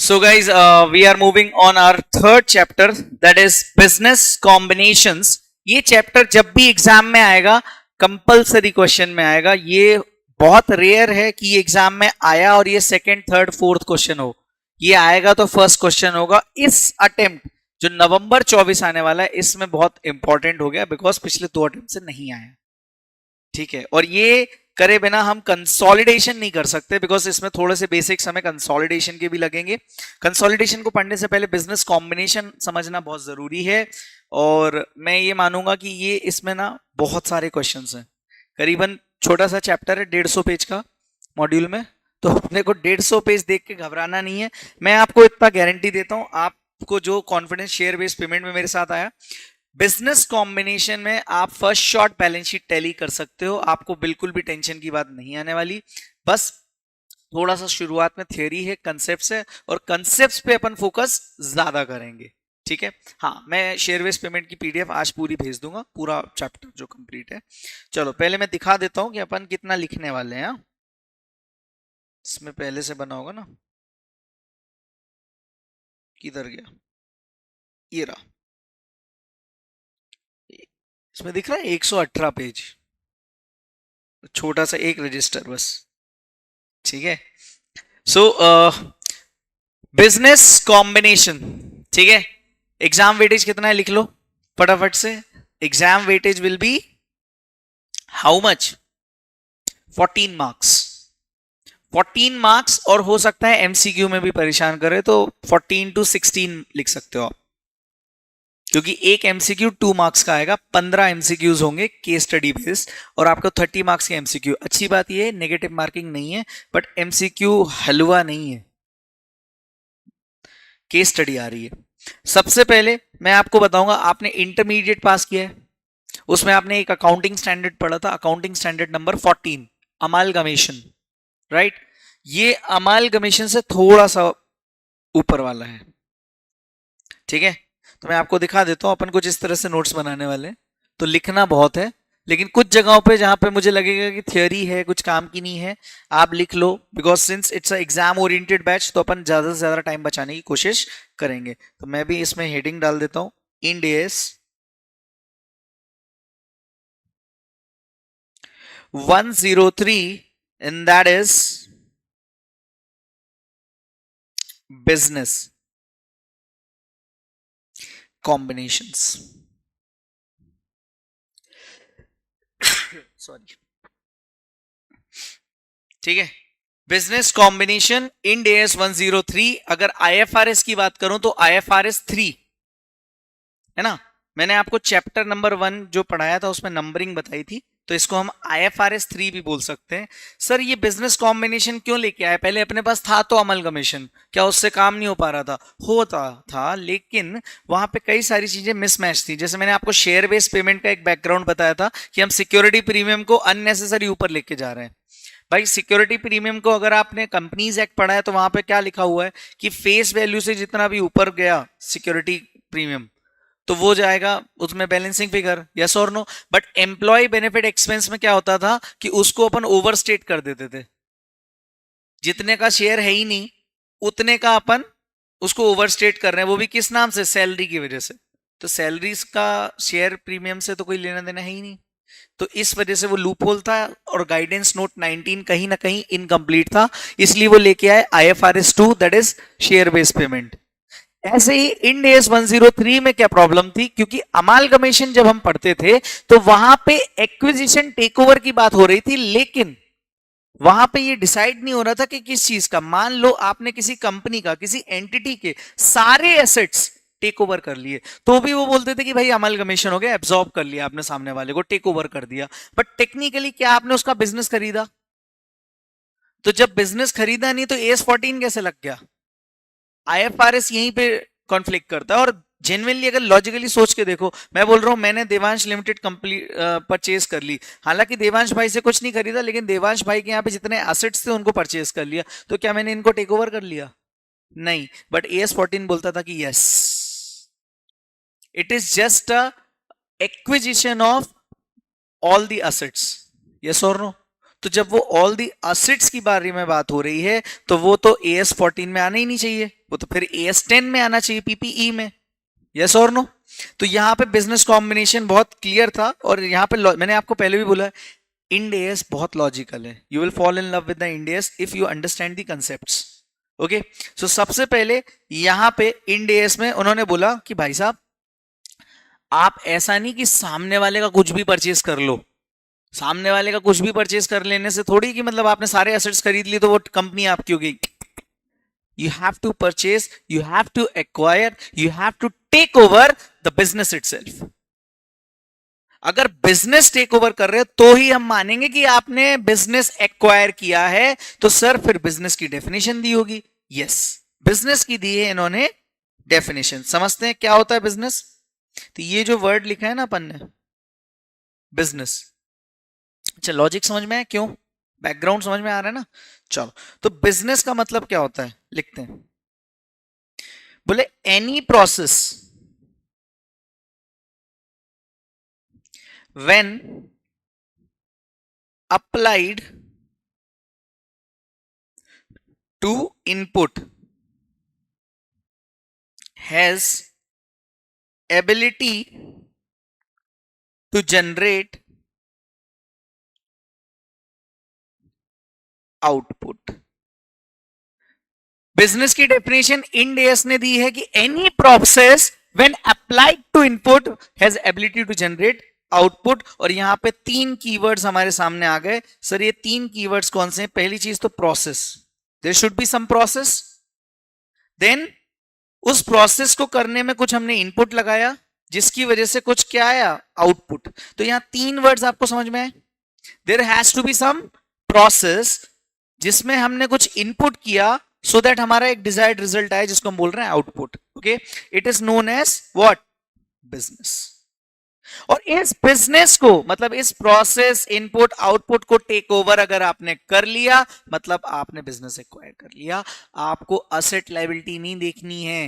So, guys, we are moving on our third chapter, that is business combinations. ये chapter जब भी exam में आएगा कंपलसरी क्वेश्चन में आएगा. ये बहुत रेयर है कि ये एग्जाम में आया और ये सेकंड, थर्ड, फोर्थ क्वेश्चन हो. ये आएगा तो फर्स्ट क्वेश्चन होगा. इस अटेम्प्ट जो नवंबर 24 आने वाला है इसमें बहुत इंपॉर्टेंट हो गया बिकॉज पिछले दो अटेम्प्ट से नहीं आया. ठीक है, और ये करे बिना हम कंसोलिडेशन नहीं कर सकते बिकॉज इसमें थोड़े से बेसिक्स हमें कंसोलिडेशन के भी लगेंगे. कंसोलिडेशन को पढ़ने से पहले बिजनेस कॉम्बिनेशन समझना बहुत जरूरी है. और मैं ये मानूंगा कि ये इसमें ना बहुत सारे क्वेश्चंस हैं. करीबन छोटा सा चैप्टर है 150 पेज का मॉड्यूल में, तो अपने को 150 पेज देख के घबराना नहीं है. मैं आपको इतना गारंटी देता हूं, आपको जो कॉन्फिडेंस शेयर बेस्ड पेमेंट में मेरे साथ आया, बिजनेस कॉम्बिनेशन में आप first shot balance sheet tally कर सकते हो. आपको बिल्कुल भी टेंशन की बात नहीं आने वाली. बस थोड़ा सा शुरुआत में थियरी है, कंसेप्ट्स है, और कंसेप्ट्स पे अपन फोकस ज्यादा करेंगे. ठीक है. हाँ, मैं शेयर बेस्ड पेमेंट की पीडीएफ आज पूरी भेज दूंगा, पूरा चैप्टर जो कंप्लीट है. चलो पहले मैं दिखा देता हूं कि अपन कितना लिखने वाले हैं. इसमें पहले से बना होगा ना, किधर गया, ये रहा. इसमें दिख रहा है 118 पेज, छोटा सा एक रजिस्टर बस. ठीक है. सो बिजनेस कॉम्बिनेशन. ठीक है. एग्जाम वेटेज कितना है लिख लो फटाफट से. Exam weightage will be how much? 14 marks. 14 marks, और हो सकता है एमसीक्यू में भी परेशान करे तो 14 to 16 लिख सकते हो आप, क्योंकि एक एमसीक्यू 2 मार्क्स का आएगा. 15 एमसीक्यूज होंगे केस स्टडी बेस्ड, और आपको 30 मार्क्स के एमसीक्यू. अच्छी बात ये है नेगेटिव मार्किंग नहीं है, बट एमसीक्यू हलवा नहीं है, केस स्टडी आ रही है. सबसे पहले मैं आपको बताऊंगा, आपने इंटरमीडिएट पास किया है, उसमें आपने एक अकाउंटिंग स्टैंडर्ड पढ़ा था, accounting standard number 14, amalgamation. Right. ये अमालगमेशन से थोड़ा सा ऊपर वाला है. ठीक है. तो मैं आपको दिखा देता हूं, अपन कुछ इस तरह से नोट्स बनाने वाले हैं. तो लिखना बहुत है, लेकिन कुछ जगहों पे जहां पे मुझे लगेगा कि थियोरी है, कुछ काम की नहीं है, आप लिख लो. Because since it's a exam oriented batch, तो अपन ज्यादा से ज्यादा टाइम बचाने की कोशिश करेंगे. तो मैं भी इसमें हेडिंग डाल देता हूं, Ind AS 103, and that is business combinations. Sorry. ठीक है. Business combination Ind AS 103. अगर आईएफआरएस की बात करूं तो आईएफआरएस 3 है ना. मैंने आपको चैप्टर नंबर 1 जो पढ़ाया था उसमें नंबरिंग बताई थी, तो इसको हम आईएफआरएस 3 भी बोल सकते हैं. सर ये बिजनेस कॉम्बिनेशन क्यों लेके आए? पहले अपने पास था तो अमलगमेशन, क्या उससे काम नहीं हो पा रहा था? होता था, लेकिन वहां पे कई सारी चीजें मिसमैच थी. जैसे मैंने आपको शेयर बेस्ड पेमेंट का एक बैकग्राउंड बताया था कि हम सिक्योरिटी प्रीमियम को अननेसेसरी ऊपर लेके जा रहे हैं. भाई सिक्योरिटी प्रीमियम को अगर आपने कंपनीज एक्ट पढ़ा है तो वहां पे क्या लिखा हुआ है कि फेस वैल्यू से जितना भी ऊपर गया सिक्योरिटी प्रीमियम, तो वो जाएगा उसमें बैलेंसिंग फिगर. यस और no. But employ benefit expense में क्या होता था कि उसको अपन ओवरस्टेट कर देते थे. जितने का शेयर है ही नहीं उतने का अपन उसको ओवरस्टेट कर रहे हैं, वो भी किस नाम से? सैलरी की वजह से. तो सैलरीज का शेयर प्रीमियम से तो कोई लेना देना है ही नहीं. तो इस वजह से वो लूप होल था, और गाइडेंस नोट 19 कहीं ना कहीं इनकम्प्लीट था, इसलिए वो लेके आए IFRS 2, that is share based payment. ऐसे ही इंड एएस 103 में क्या प्रॉब्लम थी, क्योंकि अमालगमेशन जब हम पढ़ते थे तो वहां पे एक्विजिशन टेकओवर की बात हो रही थी, लेकिन वहां पे ये डिसाइड नहीं हो रहा था कि किस चीज का. मान लो आपने किसी कंपनी का, किसी एंटिटी के सारे एसेट्स टेक ओवर कर लिए, तो भी वो बोलते थे कि भाई अमालगमेशन हो गया, एब्जॉर्ब कर लिया आपने, सामने वाले को टेक ओवर कर दिया. बट टेक्निकली क्या आपने उसका बिजनेस खरीदा? तो जब बिजनेस खरीदा नहीं तो एएस 14 कैसे लग गया? आईएफआरएस यहीं पे कॉन्फ्लिक्ट करता है. और जेन्युइनली अगर लॉजिकली सोच के देखो, मैं बोल रहा हूं मैंने देवांश लिमिटेड कंप्लीट परचेज कर ली, हालांकि देवांश भाई से कुछ नहीं खरीदा, लेकिन देवांश भाई के यहाँ पे जितने एसेट्स थे उनको परचेज कर लिया, तो क्या मैंने इनको टेक ओवर कर लिया? नहीं. बट एएस 14 बोलता था कि yes, it is just a acquisition of all the assets. Yes और नो. तो जब वो ऑल दी असेट्स की बारे में बात हो रही है तो वो तो AS 14 में आना ही नहीं चाहिए, वो तो फिर AS 10 में आना चाहिए, PPE में। यस और नो? तो यहां पे बिजनेस कॉम्बिनेशन बहुत क्लियर था, और यहां पे मैंने आपको पहले भी बोला इंड एएस बहुत लॉजिकल है। You will fall in love with the Ind AS if you understand the concepts. Okay, so सबसे पहले यहां पे इंड एएस में उन्होंने बोला कि भाई साहब आप ऐसा नहीं कि सामने वाले का कुछ भी परचेज कर लो। सामने वाले का कुछ भी परचेज कर लेने से थोड़ी कि मतलब आपने सारे एसेट्स खरीद ली तो वो कंपनी आपकी हो गई। You have to purchase, you have to acquire, you have to take over the business itself. अगर बिजनेस टेक ओवर कर रहे हो तो ही हम मानेंगे कि आपने बिजनेस एक्वायर किया है। तो सर फिर बिजनेस की डेफिनेशन दी होगी। यस, बिजनेस की दी है इन्होंने डेफिनेशन। समझते हैं क्या होता है बिजनेस? तो ये जो वर्ड लिखा है ना अपन ने, बिजनेस, अच्छा लॉजिक समझ में है क्यों? बैकग्राउंड समझ में आ रहा है ना? चलो, तो बिजनेस का मतलब क्या होता है लिखते हैं। बोले any process when applied to input has ability to generate output। Business की डेफिनेशन इंड एएस ने दी है कि any process when applied to input has ability to generate output. और यहां पे 3 कीवर्ड्स हमारे सामने आ गए। सर ये 3 कीवर्ड्स कौन से हैं? पहली चीज तो process, there should be some process. Then उस प्रोसेस को करने में कुछ हमने इनपुट लगाया जिसकी वजह से कुछ क्या आया? आउटपुट। तो यहां 3 वर्ड्स आपको समझ में आए। There has to be some process जिसमें हमने कुछ इनपुट किया सो दैट हमारा एक डिजायर्ड रिजल्ट आए जिसको हम बोल रहे हैं output. Okay, it is known as what? Business. और इस बिजनेस को मतलब इस प्रोसेस इनपुट आउटपुट को टेक ओवर अगर आपने कर लिया मतलब आपने बिजनेस एक्वायर कर लिया। आपको असेट लायबिलिटी नहीं देखनी है।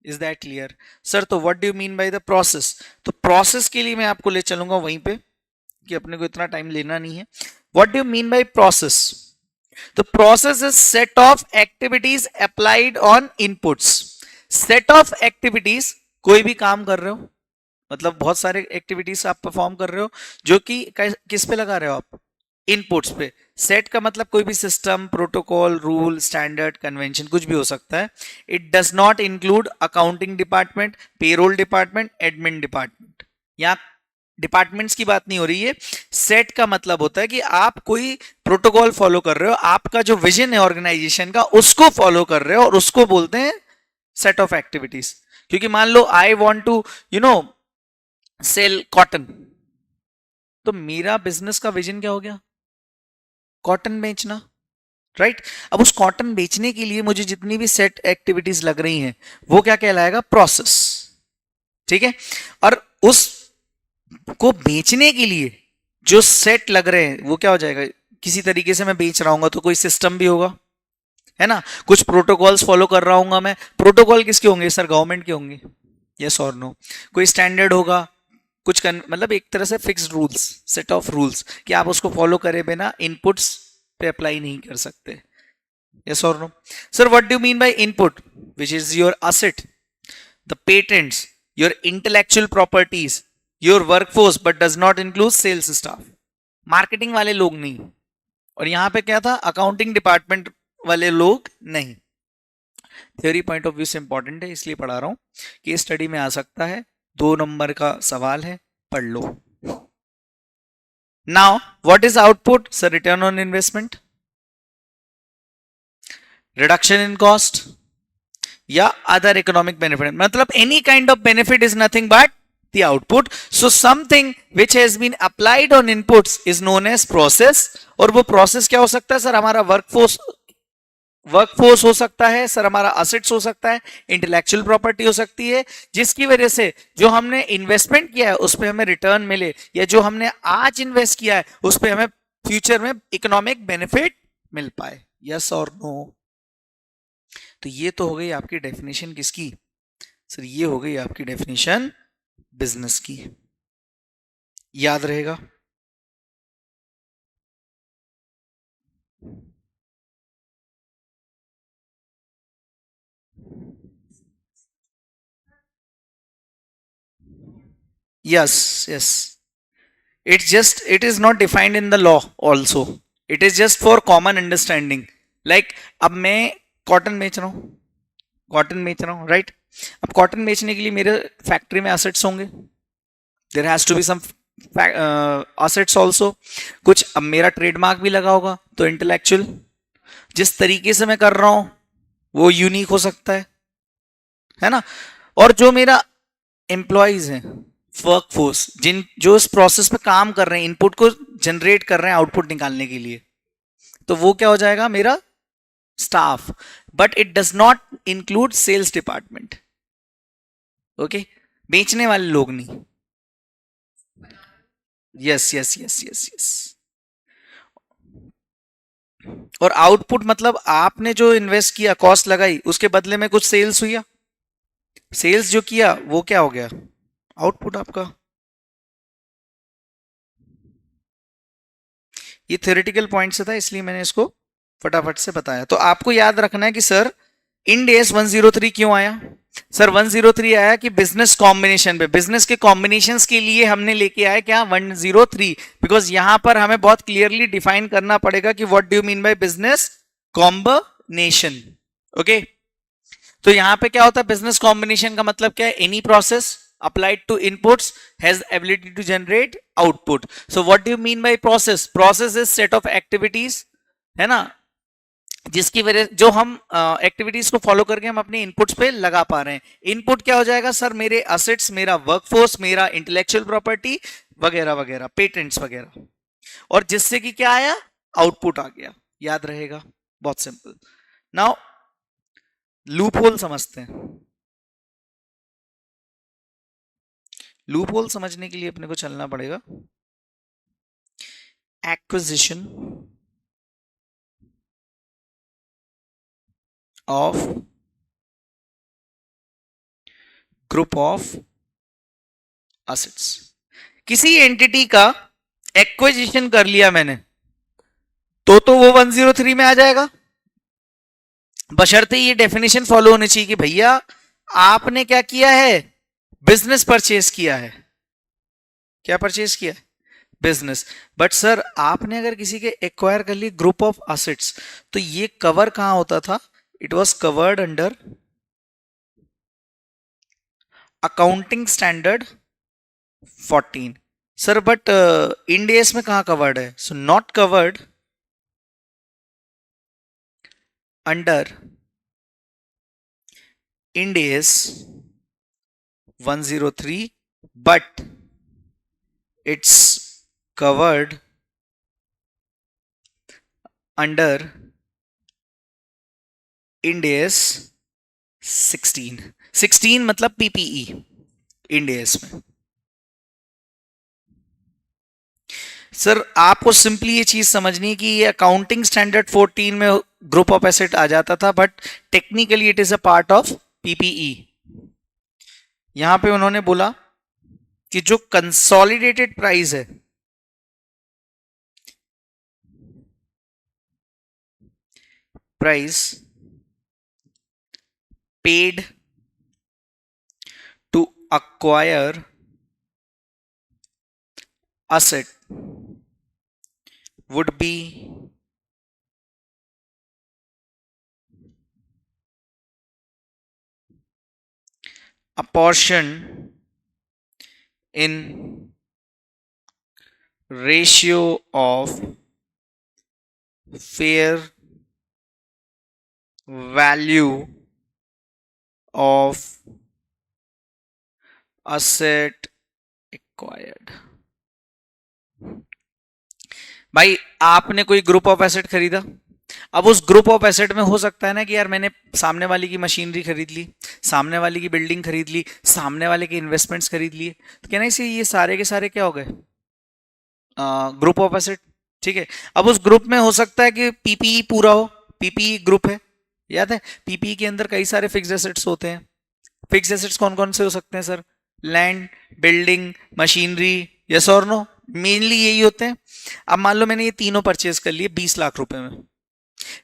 Is that clear? सर तो what do you mean by the process? तो प्रोसेस के लिए मैं आपको ले चलूंगा वहीं पे कि अपने को इतना टाइम लेना नहीं है। What do you mean by process? The process is set of activities applied on inputs. Set of activities, कोई भी काम कर रहे हो मतलब बहुत सारे एक्टिविटीज आप परफॉर्म कर रहे हो जो कि किस पे लगा रहे हो आप? इनपुट्स पे। सेट का मतलब कोई भी system, protocol, rule, standard, convention कुछ भी हो सकता है। It does not include accounting department, payroll department, admin department. यहाँ डिपार्टमेंट्स की बात नहीं हो रही है। सेट का मतलब होता है कि आप कोई प्रोटोकॉल फॉलो कर रहे हो, आपका जो विजन है ऑर्गेनाइजेशन का उसको फॉलो कर रहे हो और उसको बोलते हैं सेट ऑफ एक्टिविटीज। क्योंकि मान लो I want to sell cotton, तो मेरा बिजनेस का विजन क्या हो गया? कॉटन बेचना, राइट? अब उस कॉटन बेचने के लिए मुझे जितनी भी सेट एक्टिविटीज लग रही हैं वो क्या कहलाएगा? प्रोसेस। ठीक है, और उस को बेचने के लिए जो सेट लग रहे हैं वो क्या हो जाएगा? किसी तरीके से मैं बेच रहा हूं तो कोई सिस्टम भी होगा, है ना? कुछ प्रोटोकॉल्स फॉलो कर रहा हूं मैं। प्रोटोकॉल किसके होंगे सर? गवर्नमेंट के होंगे। यस और नो? कोई स्टैंडर्ड होगा, कुछ मतलब एक तरह से fixed rules, set of rules कि आप उसको फॉलो करे बिना इनपुट्स पे अप्लाई नहीं कर सकते। यस और no? Sir what do you mean by input? Which is your asset, the patents, your intellectual properties, your workforce, but does not include sales staff. Marketing वाले लोग नहीं, और यहां पे क्या था? अकाउंटिंग डिपार्टमेंट वाले लोग नहीं। थ्योरी पॉइंट ऑफ व्यू से इंपॉर्टेंट है इसलिए पढ़ा रहा हूं कि स्टडी में आ सकता है। 2 नंबर का सवाल है, पढ़ लो। Now what is output? Sir return on investment, reduction in cost या अदर इकोनॉमिक बेनिफिट। मतलब any kind of benefit is nothing but the output. So something which has been applied on inputs is known as process. और वो process क्या हो सकता है sir? हमारा workforce हो सकता है सर, हमारा असेट्स हो सकता है, इंटेलेक्चुअल प्रॉपर्टी हो सकती है, जिसकी वजह से जो हमने इन्वेस्टमेंट किया है उस पर हमें रिटर्न मिले, या जो हमने आज इन्वेस्ट किया है उस पर हमें फ्यूचर में इकोनॉमिक बेनिफिट मिल पाए। यस और नो? तो ये तो हो गई आपकी डेफिनेशन किसकी सर? ये हो गई आपकी डेफिनेशन बिजनेस की। याद रहेगा? Yes, yes. It is not defined in the law also. It is just for common understanding. Like अब मैं कॉटन बेच रहा हूँ, कॉटन बेच रहा हूँ, राइट? अब कॉटन बेचने के लिए मेरे फैक्ट्री में एसेट्स होंगे, there has to be some assets also. कुछ अब मेरा ट्रेडमार्क भी लगा होगा, तो इंटेलेक्चुअल जिस तरीके से मैं कर रहा हूं वो यूनिक हो सकता है ना? और जो मेरा एम्प्लॉयज हैं, वर्क फोर्स, जिन जो इस प्रोसेस पे काम कर रहे हैं, इनपुट को जनरेट कर रहे हैं आउटपुट निकालने के लिए, तो वो क्या हो जाएगा? मेरा staff. But it does not include sales department. Okay, बेचने वाले लोग नहीं। Yes yes yes yes yes. और आउटपुट मतलब आपने जो इन्वेस्ट किया, कॉस्ट लगाई, उसके बदले में कुछ सेल्स हुई, सेल्स जो किया वो क्या हो गया? आउटपुट आपका। ये थ्योरेटिकल पॉइंट से था, इसलिए मैंने इसको फटाफट से बताया। तो आपको याद रखना है कि सर इंड एस 103 क्यों आया? सर 103 आया कि बिजनेस कॉम्बिनेशन पे, बिजनेस के कॉम्बिनेशंस के लिए हमने लेके आए क्या 103, बिकॉज यहां पर हमें बहुत क्लियरली डिफाइन करना पड़ेगा कि what do you mean by business combination. Okay, तो यहां पे क्या होता है? बिजनेस कॉम्बिनेशन का मतलब क्या है? Any process applied to inputs has ability to generate output. So what do you mean by process? Process is set of activities, है ना, जिसकी वजह जो हम एक्टिविटीज को फॉलो करके हम अपने इनपुट्स पे लगा पा रहे हैं। इनपुट क्या हो जाएगा सर? मेरे असेट्स, मेरा वर्कफोर्स, मेरा इंटेलेक्चुअल प्रॉपर्टी वगैरह वगैरह, पेटेंट्स वगैरह, और जिससे कि क्या आया? आउटपुट आ गया। याद रहेगा, बहुत सिंपल। नाउ लूप होल समझते हैं। लूप होल समझने के लिए अपने को चलना पड़ेगा acquisition of group of assets. किसी एंटिटी का एक्विजिशन कर लिया मैंने, तो वो 103 में आ जाएगा, बशर्ते ये डेफिनेशन फॉलो होनी चाहिए कि भैया आपने क्या किया है? बिजनेस परचेज किया है। क्या परचेज किया? बिजनेस। बट सर आपने अगर किसी के एक्वायर कर ली ग्रुप ऑफ असेट्स, तो ये कवर कहां होता था? It was covered under accounting standard 14। Sir but end S में कहां कवर्ड है? So not covered under end AS 103, but it's covered under Ind AS 16। 16 मतलब PPE Ind AS में। सर आपको सिंपली ये चीज समझनी है कि ये अकाउंटिंग स्टैंडर्ड 14 में ग्रुप ऑफ एसेट आ जाता था, but technically it is a part of PPE। यहां पे उन्होंने बोला कि जो कंसोलिडेटेड प्राइस है, price paid to acquire asset would be apportioned in ratio of fair value of asset acquired। भाई आपने कोई ग्रुप ऑफ एसेट खरीदा, अब उस ग्रुप ऑफ एसेट में हो सकता है ना कि यार मैंने सामने वाले की मशीनरी खरीद ली, सामने वाले की बिल्डिंग खरीद ली, सामने वाले के इन्वेस्टमेंट्स खरीद लिए, तो कहना इसे ये सारे के सारे क्या हो गए? Group of asset. ठीक है, अब उस ग्रुप में हो सकता है कि पीपीई पूरा हो, पीपीई ग्रुप है, याद है पीपीई के अंदर कई सारे फिक्स्ड एसेट्स होते हैं। फिक्स्ड एसेट्स कौन कौन से हो सकते हैं sir? Land, building, machinery, yes और नो, मेनली यही होते हैं। अब मान लो मैंने ये तीनों परचेज कर लिए 20 लाख रुपए में,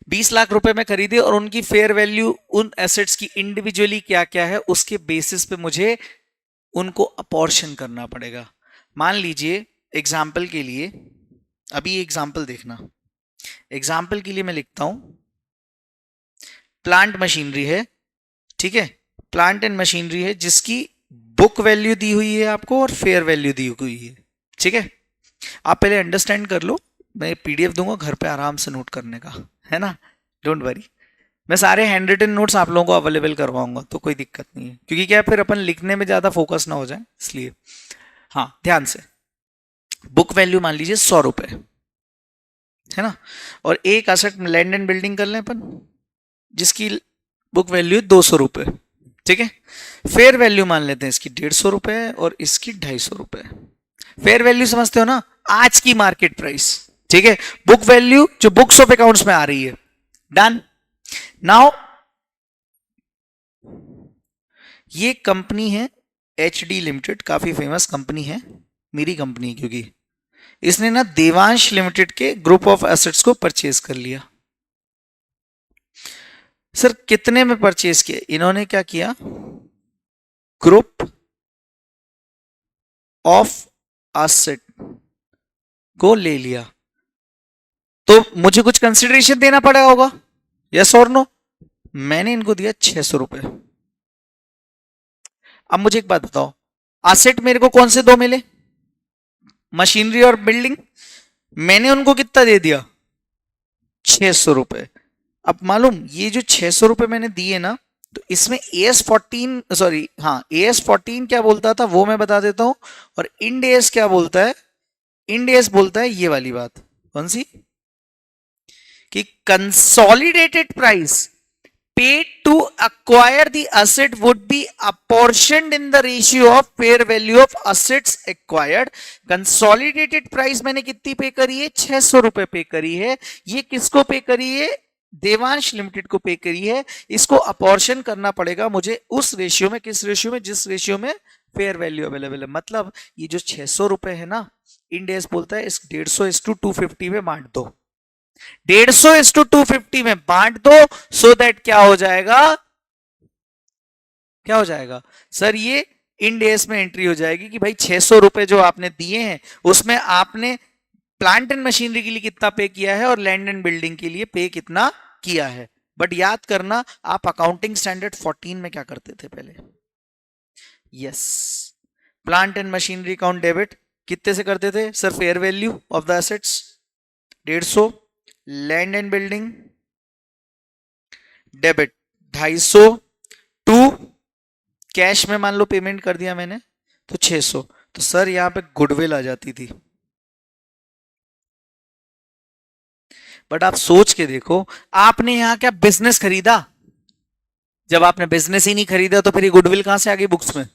20 लाख रुपए में खरीदे और उनकी फेयर वैल्यू उन एसेट्स की इंडिविजुअली क्या क्या है उसके बेसिस पे मुझे उनको अपॉर्शन करना पड़ेगा। मान लीजिए एग्जाम्पल के लिए, अभी एग्जाम्पल देखना, एग्जाम्पल के लिए मैं लिखता हूं प्लांट मशीनरी है, ठीक है, प्लांट एंड मशीनरी है जिसकी बुक वैल्यू दी हुई है आपको और फेयर वैल्यू दी हुई है, ठीक है। आप पहले अंडरस्टैंड कर लो, मैं पीडीएफ दूंगा घर पे आराम से नोट करने का, है ना, डोंट वरी। मैं सारे हैंड रिटन नोट्स आप लोगों को अवेलेबल करवाऊंगा, तो कोई दिक्कत नहीं है, क्योंकि क्या फिर अपन लिखने में ज्यादा फोकस ना हो जाए इसलिए। हाँ ध्यान से, बुक वैल्यू मान लीजिए 100 रुपए, है ना, और एक असेट लैंड एंड बिल्डिंग कर लें अपन जिसकी बुक वैल्यू 200 रुपए, ठीक है। फेयर वैल्यू मान लेते हैं इसकी 150 रुपए और इसकी 250 रुपए। फेयर वैल्यू समझते हो ना, आज की मार्केट प्राइस, ठीक है। बुक वैल्यू जो बुक्स ऑफ अकाउंट्स में आ रही है, डन। नाउ ये कंपनी है HD लिमिटेड, काफी फेमस कंपनी है, मेरी कंपनी है, क्योंकि इसने ना देवांश लिमिटेड के ग्रुप ऑफ एसेट्स को परचेज कर लिया। सर कितने में परचेज किया? इन्होंने क्या किया, ग्रुप ऑफ एसेट को ले लिया, तो मुझे कुछ कंसिडरेशन देना पड़ेगा होगा, यस और नो। मैंने इनको दिया 600 रुपए। अब मुझे एक बात बताओ, एसेट मेरे को कौन से दो मिले, मशीनरी और बिल्डिंग, मैंने उनको कितना दे दिया, 600 रुपए। अब मालूम ये जो 600 रुपए मैंने दिए ना, तो इसमें AS14 सॉरी हाँ AS14 क्या बोलता था वो मैं बता देता हूं, और इंड एस क्या बोलता है, इंड एस बोलता है ये वाली बात, कौन सी, कि consolidated price paid to acquire the asset would be apportioned in the ratio of fair value of assets acquired। consolidated price मैंने कितनी पे करी है, 600 रुपए पे करी है। ये किसको पे करी है, देवांश लिमिटेड को पे करी है। इसको अपॉर्शन करना पड़ेगा मुझे उस रेशियो में, किस रेशियो में, जिस रेशियो में फेयर वैल्यू अवेलेबल है। मतलब ये जो 600 रुपए है ना, इंडेस बोलता है इस 150:250 में बांट दो, 150:250 में बांट दो, सो दैट क्या हो जाएगा, क्या हो जाएगा सर, ये इंडेस में एंट्री हो जाएगी कि भाई 600 रुपए जो आपने दिए हैं उसमें आपने प्लांट एंड मशीनरी के लिए कितना पे किया है और लैंड एंड बिल्डिंग के लिए पे कितना किया है। बट याद करना, आप अकाउंटिंग स्टैंडर्ड 14 में क्या करते थे पहले, yes, plant and machinery account debit कितने से करते थे sir, fair value of the assets 150, land and building debit 250, to cash में मान लो पेमेंट कर दिया मैंने तो 600, तो सर यहां पे गुडविल आ जाती थी। बट आप सोच के देखो, आपने यहां क्या बिजनेस खरीदा, जब आपने बिजनेस ही नहीं खरीदा तो फिर ये गुडविल कहां से आ गई बुक्स में।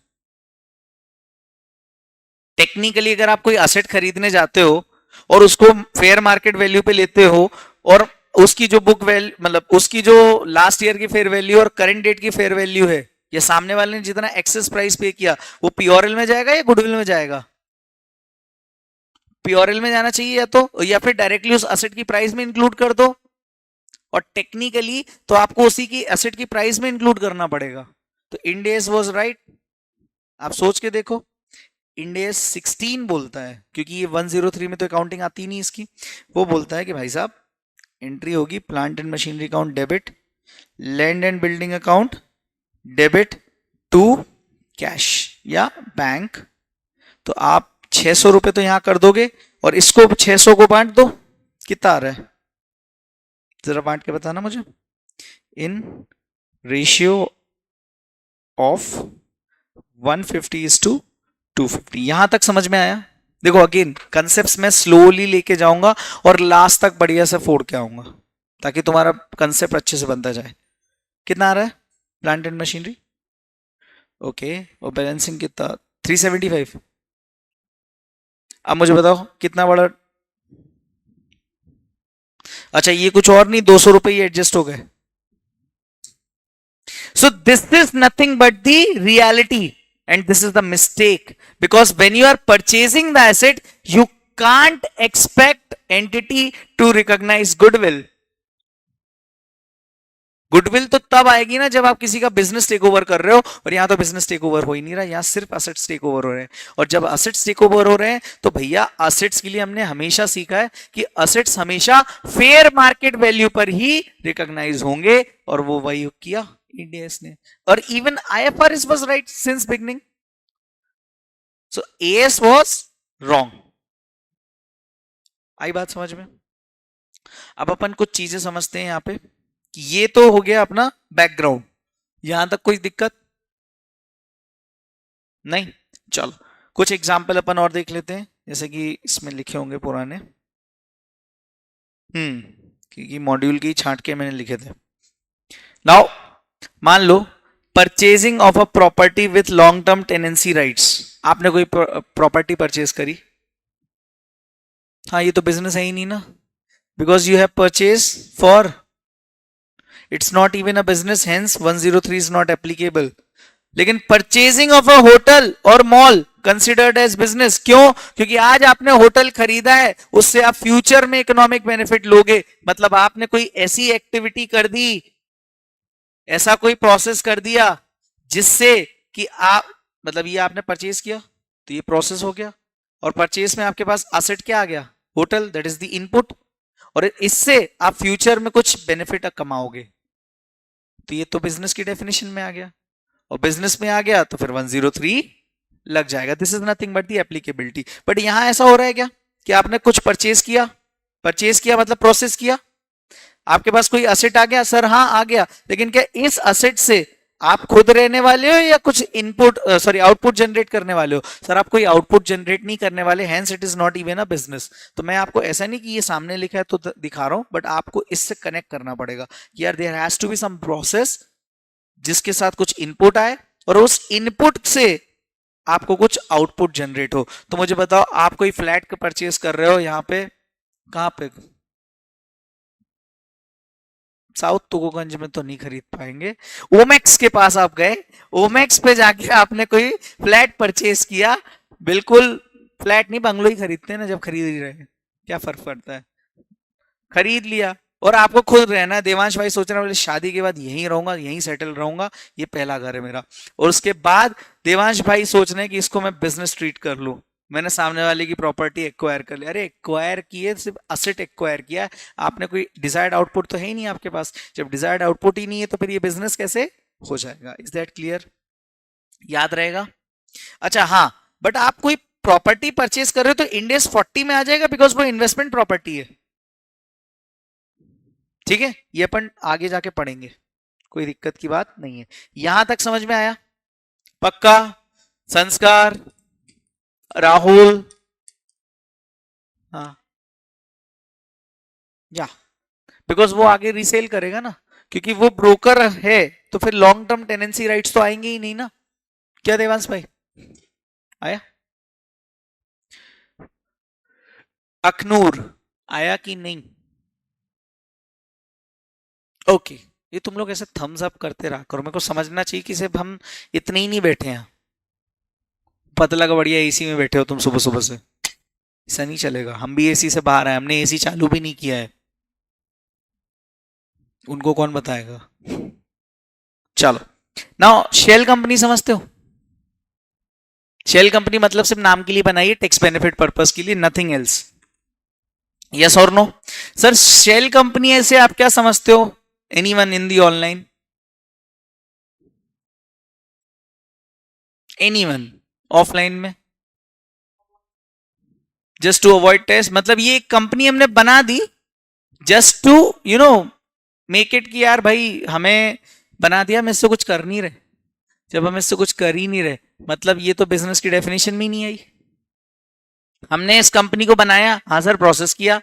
टेक्निकली अगर आप कोई असेट खरीदने जाते हो और उसको फेयर मार्केट वैल्यू पे लेते हो और उसकी जो बुक वैल्यू मतलब उसकी जो लास्ट ईयर की फेयर वैल्यू और करंट डेट की फेयर वैल्यू है, ये सामने वाले ने जितना एक्सेस प्राइस पे किया वो पीओरएल में जाएगा या गुडविल में जाएगा, पीओरएल में जाना चाहिए या फिर डायरेक्टली उस असेट की प्राइस में इंक्लूड कर दो, और टेक्निकली तो आपको उसी की एसेट की प्राइस में इंक्लूड करना पड़ेगा। तो इंडेस वाज राइट, आप सोच के देखो, इंडेस 16 बोलता है, क्योंकि ये 103 में तो अकाउंटिंग आती नहीं इसकी, वो बोलता है कि भाई साहब एंट्री होगी plant and machinery account debit, land and building account debit to cash या बैंक। तो आप 600 रुपए तो यहां कर दोगे और इसको 600 को बांट दो, कितना आ रहा है जरा बांट के बताना मुझे, इन रेशियो ऑफ 150:250। यहां तक समझ में आया? देखो अगेन कंसेप्ट्स में स्लोली लेके जाऊंगा और लास्ट तक बढ़िया से फोड़ के आऊंगा ताकि तुम्हारा कंसेप्ट अच्छे से बनता जाए। कितना आ रहा है प्लांट एंड मशीनरी, ओके, और बैलेंसिंग कितना 375। अब मुझे बताओ कितना बड़ा, अच्छा ये कुछ और नहीं, 200 रुपए ही एडजस्ट हो गए। So this is nothing but the reality and this is the mistake, because when you are purchasing the asset you can't expect entity to recognize goodwill, goodwill तो तब आएगी ना जब आप किसी का बिजनेस टेक ओवर कर रहे हो, और यहां तो बिजनेस टेक ओवर हो ही नहीं रहा, यहां सिर्फ असेट्स टेक ओवर हो रहे हैं। और जब असेट्स टेक ओवर हो रहे हैं तो भैया असेट्स के लिए हमने हमेशा सीखा है कि असेट्स हमेशा फेयर मार्केट वैल्यू पर ही रिकॉग्नाइज होंगे, और वो वही किया इंडिया ने। और even IFRS was right since beginning, so AS was wrong. आई बात समझ में? अब अपन कुछ चीजें समझते हैं यहां पे कि ये तो हो गया अपना बैकग्राउंड, यहां तक कोई दिक्कत नहीं? चलो कुछ एग्जाम्पल अपन और देख लेते हैं, जैसे कि इसमें लिखे होंगे पुराने, क्योंकि मॉड्यूल की छांट के मैंने लिखे थे। नाउ मान लो purchasing of a property with long term tenancy rights, आपने कोई प्रॉपर्टी परचेज करी, हाँ ये तो बिजनेस है ही नहीं ना, because you have purchase for, it's not even a business, hence 103 is not applicable. लेकिन परचेजिंग ऑफ अ होटल और मॉल कंसिडर्ड एज बिजनेस, क्यों? क्योंकि आज आपने होटल खरीदा है, उससे आप फ्यूचर में इकोनॉमिक बेनिफिट लोगे, मतलब आपने कोई ऐसी एक्टिविटी कर दी, ऐसा कोई प्रोसेस कर दिया जिससे कि आप, मतलब ये आपने परचेज किया तो ये प्रोसेस हो गया, और परचेज में आपके पास असेट क्या आ गया? Hotel, that is the input, और इससे आप फ्यूचर में कुछ बेनिफिट कमाओगे, तो ये तो बिजनेस की डेफिनेशन में आ गया, और बिजनेस में आ गया तो फिर 103 लग जाएगा। This is nothing but the applicability. But यहां ऐसा हो रहा है क्या कि आपने कुछ परचेज किया मतलब प्रोसेस किया, आपके पास कोई असेट आ गया? सर हाँ आ गया, लेकिन क्या इस असेट से आप खुद रहने वाले हो या कुछ इनपुट आउटपुट जनरेट करने वाले हो? सर आप कोई आउटपुट जनरेट नहीं करने वाले, hence it is not even a business. तो मैं आपको ऐसा नहीं कि ये सामने लिखा है तो दिखा रहा हूं, बट आपको इससे कनेक्ट करना पड़ेगा कि यार there has to be some process जिसके साथ कुछ इनपुट आए, और उस इनपुट से आपको कुछ आउटपुट जनरेट हो। तो मुझे बताओ, आप कोई फ्लैट का परचेज कर रहे हो यहां पे, कहां पे? साउथ तुगोगंज में तो नहीं खरीद पाएंगे, ओमेक्स के पास आप गए, ओमेक्स पे जाके आपने कोई फ्लैट परचेज किया, बिल्कुल फ्लैट नहीं बंगलो ही खरीदते हैं ना जब खरीद ही रहे हैं, क्या फर्क पड़ता है, खरीद लिया, और आपको खुद रहना है। देवांश भाई सोच रहे हैं शादी के बाद यहीं रहूंगा, यहीं सेटल रहूंगा, ये पहला घर है मेरा, और उसके बाद देवांश भाई सोच रहे हैं कि इसको मैं बिजनेस ट्रीट कर लूं, मैंने सामने वाले की प्रॉपर्टी एक्वायर कर ली। अरे एक्वायर की है, सिर्फ असेट एक्वायर किया, आपने कोई डिजायर्ड आउटपुट तो है ही नहीं आपके पास। जब डिजायर्ड आउटपुट ही नहीं है तो फिर ये बिजनेस कैसे हो जाएगा? Is that clear? याद रहेगा? अच्छा हाँ, बट आप कोई प्रॉपर्टी परचेज कर रहे हो तो इंडेस 40 में आ जाएगा, बिकॉज वो इन्वेस्टमेंट प्रॉपर्टी है, ठीक है? ये अपन आगे जाके पढ़ेंगे, कोई दिक्कत की बात नहीं है। यहां तक समझ में आया? पक्का? संस्कार, राहुल, हाँ, या बिकॉज वो आगे रीसेल करेगा ना, क्योंकि वो ब्रोकर है, तो फिर लॉन्ग टर्म टेनेंसी राइट्स तो आएंगे ही नहीं ना। क्या देवांश भाई आया? अखनूर आया कि नहीं? ओके, ये तुम लोग ऐसे थम्स अप करते रहा करो, मेरे को समझना चाहिए कि सिर्फ हम इतने ही नहीं बैठे हैं, पतला का बढ़िया एसी में बैठे हो तुम सुबह सुबह से, ऐसा नहीं चलेगा। हम भी एसी से बाहर आए, हमने एसी चालू भी नहीं किया है, उनको कौन बताएगा? चलो, नाउ शेल कंपनी समझते हो? शेल कंपनी मतलब सिर्फ नाम के लिए बनाई है, टैक्स बेनिफिट पर्पस के लिए, नथिंग एल्स। यस और नो? सर शेल कंपनी ऐसे आप क्या समझते हो? Anyone in the online? Anyone offline में? जस्ट टू अवॉइड टेस्ट, मतलब ये एक कंपनी हमने बना दी जस्ट टू मेक इट कि यार भाई हमें बना दिया, हम इससे कुछ कर नहीं रहे। जब हम इससे कुछ कर ही नहीं रहे, मतलब ये तो बिजनेस की डेफिनेशन में ही नहीं आई। हमने इस कंपनी को बनाया, हाँ सर, प्रोसेस किया,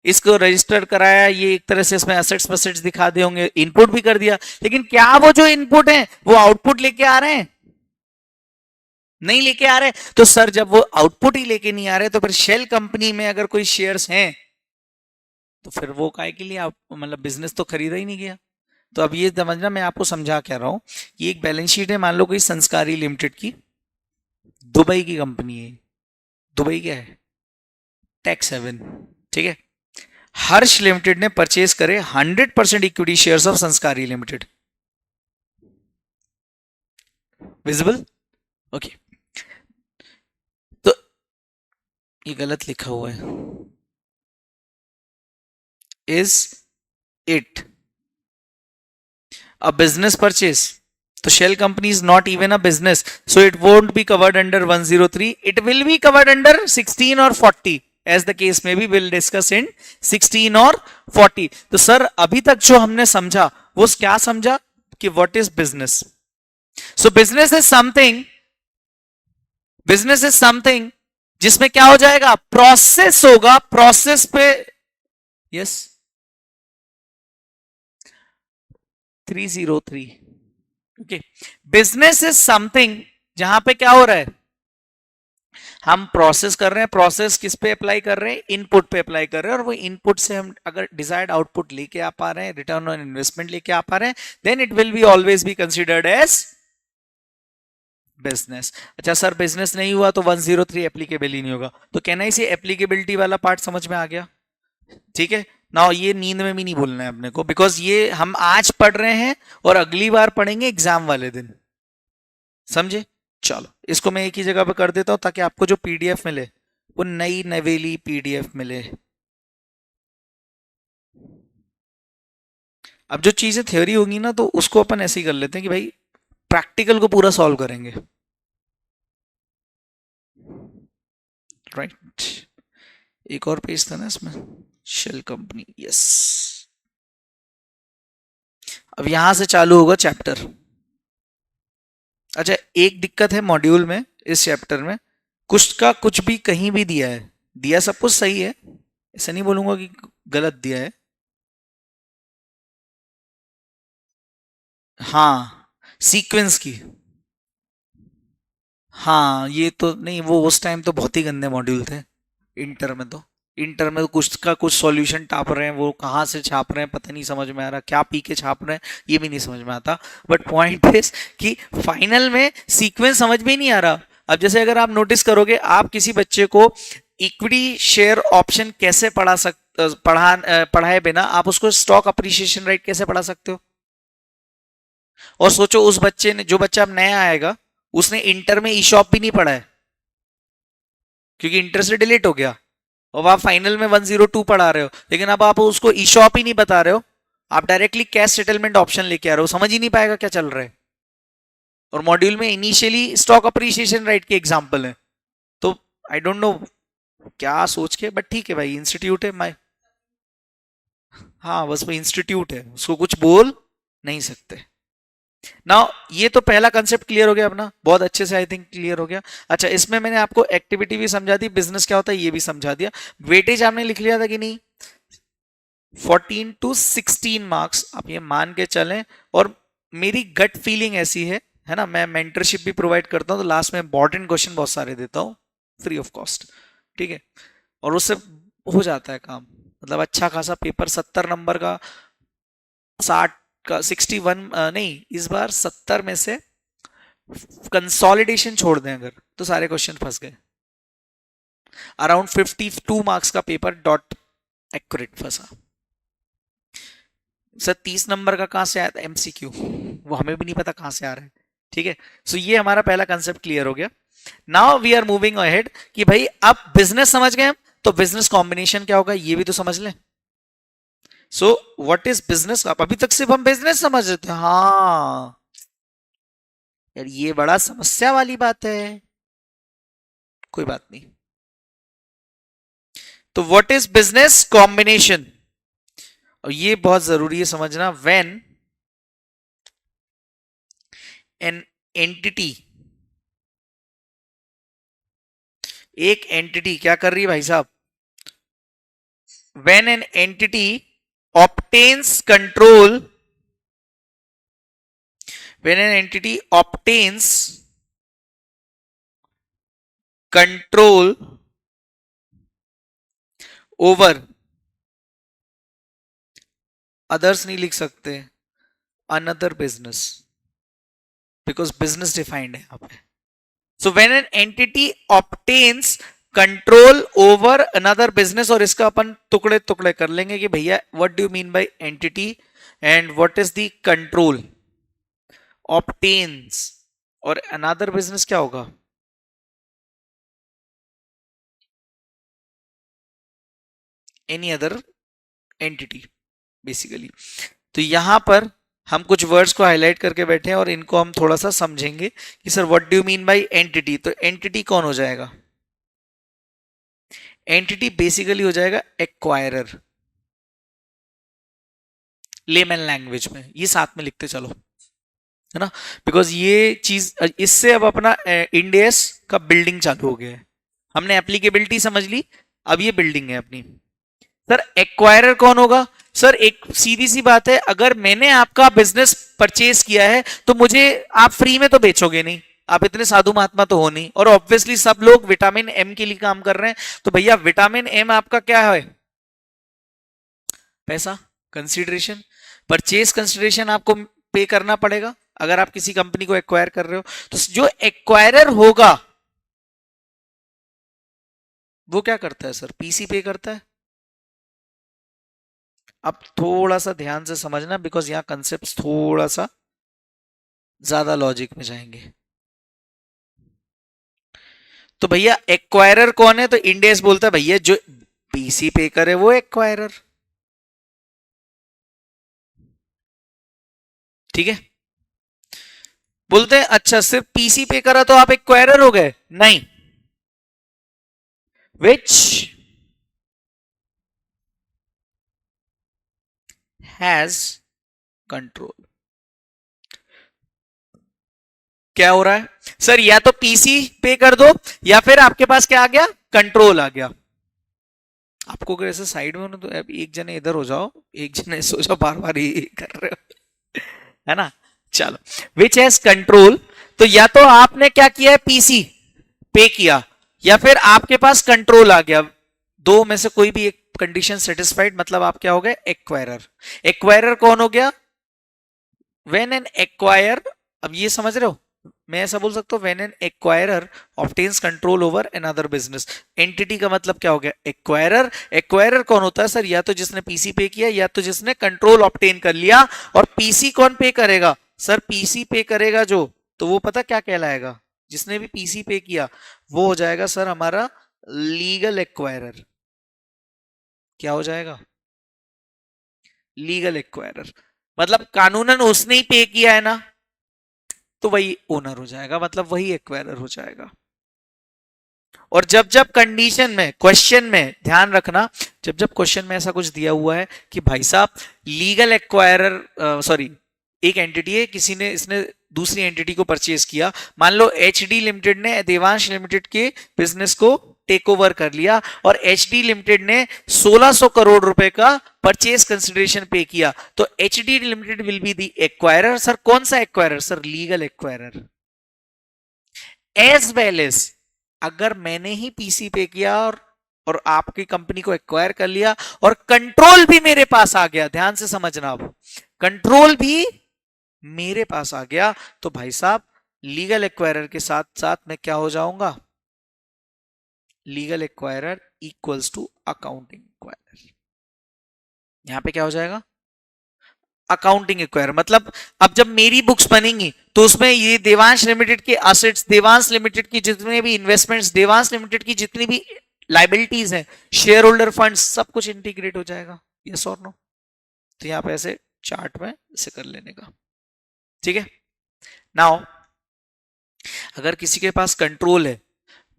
इसको रजिस्टर कराया, ये एक तरह से इसमें एसेट्स वसेट्स दिखा दे होंगे, इनपुट भी कर दिया, लेकिन क्या वो जो इनपुट है वो आउटपुट लेके आ रहे हैं? नहीं लेके आ रहे। तो सर जब वो आउटपुट ही लेके नहीं आ रहे, तो फिर शेल कंपनी में अगर कोई शेयर्स हैं तो फिर वो काय के लिए आप, मतलब बिजनेस तो खरीदा ही नहीं गया। तो अब ये समझना, मैं आपको समझा क्या रहा हूं कि एक बैलेंस शीट है, मान लो कोई संस्कारी लिमिटेड की, दुबई की कंपनी है, दुबई क्या है? टैक्स हेवन, ठीक है? हर्ष लिमिटेड ने परचेज करे 100% equity shares of Sanskari limited. Visible? Okay, तो ये गलत लिखा हुआ है, is it a business purchase? तो shell company is not even a business, so it won't be covered under 103, it will be covered under 16 और 40 एज द केस में भी, विल डिस्कस इन 16 और 40। तो सर अभी तक जो हमने समझा वो क्या समझा कि what is business? So business is something, business is something जिसमें क्या हो जाएगा, प्रोसेस होगा, प्रोसेस पे, yes 303। Okay, business is something जहां पे क्या हो रहा है, हम प्रोसेस कर रहे हैं, प्रोसेस किस पे अप्लाई कर रहे हैं, इनपुट पे अप्लाई कर रहे हैं, और वो इनपुट से हम अगर डिजायर्ड आउटपुट लेके आ पा रहे हैं, रिटर्न ऑन इन्वेस्टमेंट लेके आ पा रहे हैं, then it will be always be considered as business. अच्छा सर बिजनेस नहीं हुआ तो 103 एप्लीकेबल ही नहीं होगा, तो कहना इसे एप्लीकेबिलिटी वाला पार्ट समझ में आ गया? ठीक है ना, ये नींद में भी नहीं भूलना है अपने को, बिकॉज ये हम आज पढ़ रहे हैं और अगली बार पढ़ेंगे एग्जाम वाले दिन, समझे? चलो इसको मैं एक ही जगह पे कर देता हूं ताकि आपको जो पीडीएफ मिले वो नई नवेली पीडीएफ मिले। अब जो चीजें थ्योरी होंगी ना तो उसको अपन ऐसे ही कर लेते हैं कि भाई प्रैक्टिकल को पूरा सॉल्व करेंगे, राइट? एक और पेज था ना इसमें, शेल कंपनी, यस। अब यहां से चालू होगा चैप्टर। अच्छा एक दिक्कत है मॉड्यूल में, इस चैप्टर में कुछ का कुछ भी कहीं भी दिया है, दिया सब कुछ सही है, ऐसा नहीं बोलूंगा कि गलत दिया है, हाँ सीक्वेंस की, हाँ ये तो नहीं, वो उस टाइम तो बहुत ही गंदे मॉड्यूल थे, इंटर में तो, इंटर में तो कुछ का कुछ सॉल्यूशन टाप रहे हैं, वो कहाँ से छाप रहे हैं पता नहीं समझ में आ रहा, क्या पी के छाप रहे हैं ये भी नहीं समझ में आता, बट पॉइंट इज कि फाइनल में सीक्वेंस समझ में ही नहीं आ रहा। अब जैसे अगर आप नोटिस करोगे, आप किसी बच्चे को इक्विटी शेयर ऑप्शन कैसे पढ़ाए बिना आप उसको स्टॉक अप्रिसिएशन राइट कैसे पढ़ा सकते हो? और सोचो उस बच्चे ने, जो बच्चा अब नया आएगा, उसने इंटर में ई शॉप भी नहीं पढ़ा है क्योंकि इंटर से डिलीट हो गया, और आप फाइनल में 102 पढ़ा रहे हो, लेकिन अब आप उसको ई शॉप ही नहीं बता रहे हो, आप डायरेक्टली कैश सेटलमेंट ऑप्शन लेके आ रहे हो, समझ ही नहीं पाएगा क्या चल रहा है। और मॉड्यूल में इनिशियली स्टॉक अप्रिसिएशन राइट के एग्जांपल है, तो आई डोंट नो क्या सोच के, बट ठीक है भाई, इंस्टीट्यूट है माय, हाँ बस वो इंस्टीट्यूट है, उसको कुछ बोल नहीं सकते ना। ये तो पहला कंसेप्ट क्लियर हो गया अपना, बहुत अच्छे से आई थिंक क्लियर हो गया। अच्छा इसमें मैंने आपको एक्टिविटी भी समझा दी, बिजनेस क्या होता है ये भी समझा दिया, वेटेज आपने लिख लिया था कि नहीं? 14 to 16 मार्क्स आप ये मान के चलें, और मेरी गट फीलिंग ऐसी है ना, मैं मेंटरशिप भी प्रोवाइड करता हूँ, तो लास्ट में इंपॉर्टेंट क्वेश्चन बहुत सारे देता हूँ फ्री ऑफ कॉस्ट, ठीक है, और उससे हो जाता है काम, मतलब अच्छा खासा पेपर 70 नंबर का, 60 का 61 नहीं, इस बार 70 में से कंसोलिडेशन छोड़ दें अगर तो सारे क्वेश्चन फंस गए, अराउंड 52 मार्क्स का पेपर डॉट एक्यूरेट फंसा। सर 30 नंबर का कहां से आया था एमसीक्यू, वो हमें भी नहीं पता कहां से आ रहा है, ठीक है। सो ये हमारा पहला कंसेप्ट क्लियर हो गया। Now we are moving ahead कि भाई अब बिजनेस समझ गए हम, तो बिजनेस कॉम्बिनेशन क्या होगा ये भी तो समझ लें। सो व्हाट इज बिजनेस, अभी तक सिर्फ हम बिजनेस समझ रहे थे, हाँ यार ये बड़ा समस्या वाली बात है, कोई बात नहीं। तो व्हाट इज बिजनेस कॉम्बिनेशन, और ये बहुत जरूरी है समझना, व्हेन एन एंटिटी, एक एंटिटी क्या कर रही है भाई साहब, when an entity obtains control, when an entity obtains control over, others नहीं लिख सकते, another business, because business defined है यहाँ पे। So when an entity obtains control over another business, और इसका अपन टुकड़े टुकड़े कर लेंगे कि भैया what do you mean bye entity and what is the control obtains, और अनदर बिजनेस क्या होगा? Any other entity basically. तो यहां पर हम कुछ वर्ड्स को हाईलाइट करके बैठे हैं और इनको हम थोड़ा सा समझेंगे कि sir what do you mean bye entity. तो एंटिटी कौन हो जाएगा? एंटिटी बेसिकली हो जाएगा एक्वायरर, लेमन लैंग्वेज में, ये साथ में लिखते चलो, है ना, बिकॉज ये चीज इससे अब अपना इंडेस का बिल्डिंग चालू हो गया है। हमने एप्लीकेबिलिटी समझ ली, अब ये बिल्डिंग है अपनी। सर एक्वायरर कौन होगा? सर एक सीधी सी बात है, अगर मैंने आपका बिजनेस परचेज किया है तो मुझे आप फ्री में तो बेचोगे नहीं, आप इतने साधु महात्मा तो हो नहीं, और ऑब्वियसली सब लोग विटामिन एम के लिए काम कर रहे हैं, तो भैया विटामिन एम आपका क्या है? पैसा, कंसिडरेशन, परचेज कंसिडरेशन आपको पे करना पड़ेगा अगर आप किसी कंपनी को एक्वायर कर रहे हो। तो जो एक्वायरर होगा वो क्या करता है? सर पीसी पे करता है। अब थोड़ा सा ध्यान से समझना, बिकॉज यहां कंसेप्ट थोड़ा सा ज्यादा लॉजिक में जाएंगे। तो भैया एक्वायरर कौन है? तो इंडेस बोलता है भैया जो पीसी पे करे वो एक्वायरर, ठीक है। बोलते हैं अच्छा सिर्फ पीसी पे करा तो आप एक्वायरर हो गए? नहीं, विच हैज कंट्रोल। क्या हो रहा है सर? या तो पीसी पे कर दो या फिर आपके पास क्या आ गया? कंट्रोल आ गया। आपको अगर ऐसे साइड में हो तो एक जने इधर हो जाओ, एक जने सो जाओ, बार बार ये कर रहे हो, है ना। चलो, विच हैज कंट्रोल, तो या तो आपने क्या किया है? पीसी पे किया, या फिर आपके पास कंट्रोल आ गया। दो में से कोई भी एक कंडीशन सेटिस्फाइड, मतलब आप क्या हो गए? एक्वायरर। एक्वायरर कौन हो गया? व्हेन एन एक्वायर, अब ये समझ रहे हो, मैं ऐसा बोल सकता हूं when an acquirer obtains control over another business. Entity का मतलब क्या हो गया? एक्वायरर। एक्वायरर कौन होता है सर? या तो जिसने पीसी पे किया या तो जिसने कंट्रोल ऑब्टेन कर लिया। और पीसी कौन पे करेगा? सर पीसी पे करेगा जो, तो वो पता क्या कहलाएगा? जिसने भी पीसी पे किया वो हो जाएगा सर हमारा लीगल एक्वायरर। क्या हो जाएगा? लीगल एक्वायरर, मतलब कानूनन उसने ही पे किया है ना, तो वही ओनर हो जाएगा, मतलब वही एक्वायरर हो जाएगा। और जब जब कंडीशन में, क्वेश्चन में ध्यान रखना, जब जब क्वेश्चन में ऐसा कुछ दिया हुआ है कि भाई साहब लीगल एक्वायरर, सॉरी एक एंटिटी है, किसी ने इसने दूसरी एंटिटी को परचेज किया, मान लो एच डी लिमिटेड ने देवांश लिमिटेड के बिजनेस को टेक ओवर कर लिया और एच डी लिमिटेड ने 1600 करोड़ रुपए का परचेज कंसिडरेशन पे किया, तो H D limited will be the acquirer. Sir कौन सा acquirer? Sir legal acquirer. As well as अगर मैंने ही पीसी पे किया और आपकी कंपनी को एक्वायर कर लिया और कंट्रोल भी मेरे पास आ गया, ध्यान से समझना, अब कंट्रोल भी मेरे पास आ गया, तो भाई साहब लीगल एक्वायरर के साथ साथ मैं क्या हो जाऊंगा? Legal acquirer equals to accounting acquirer. यहां पे क्या हो जाएगा? अकाउंटिंग एक्वायर, मतलब अब जब मेरी बुक्स बनेंगी तो उसमें ये देवांश लिमिटेड के एसेट्स, देवांश लिमिटेड की जितने भी इन्वेस्टमेंट्स, देवांश लिमिटेड की जितनी भी लाइबिलिटीज हैं, शेयर होल्डर फंड्स, सब कुछ इंटीग्रेट हो जाएगा। यस और नो? तो यहां पे ऐसे चार्ट में इसे कर लेने का, ठीक है। नाउ अगर किसी के पास कंट्रोल है,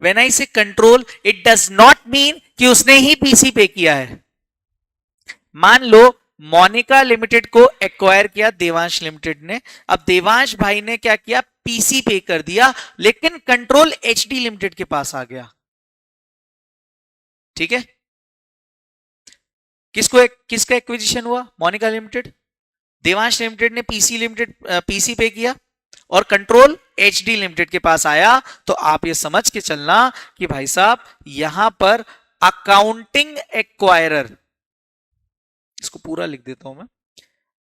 व्हेन आई से control, it does not mean कि उसने ही पीसी पे किया है। मान लो मोनिका लिमिटेड को एक्वायर किया देवांश लिमिटेड ने, अब देवांश भाई ने क्या किया? पीसी पे कर दिया, लेकिन कंट्रोल एचडी लिमिटेड के पास आ गया, ठीक है। किसका एक्विजिशन हुआ? मोनिका लिमिटेड। देवांश लिमिटेड ने पीसी पे किया और कंट्रोल एचडी लिमिटेड के पास आया, तो आप ये समझ के चलना कि भाई साहब यहां पर अकाउंटिंग एक्वायरर, इसको पूरा लिख देता हूं मैं,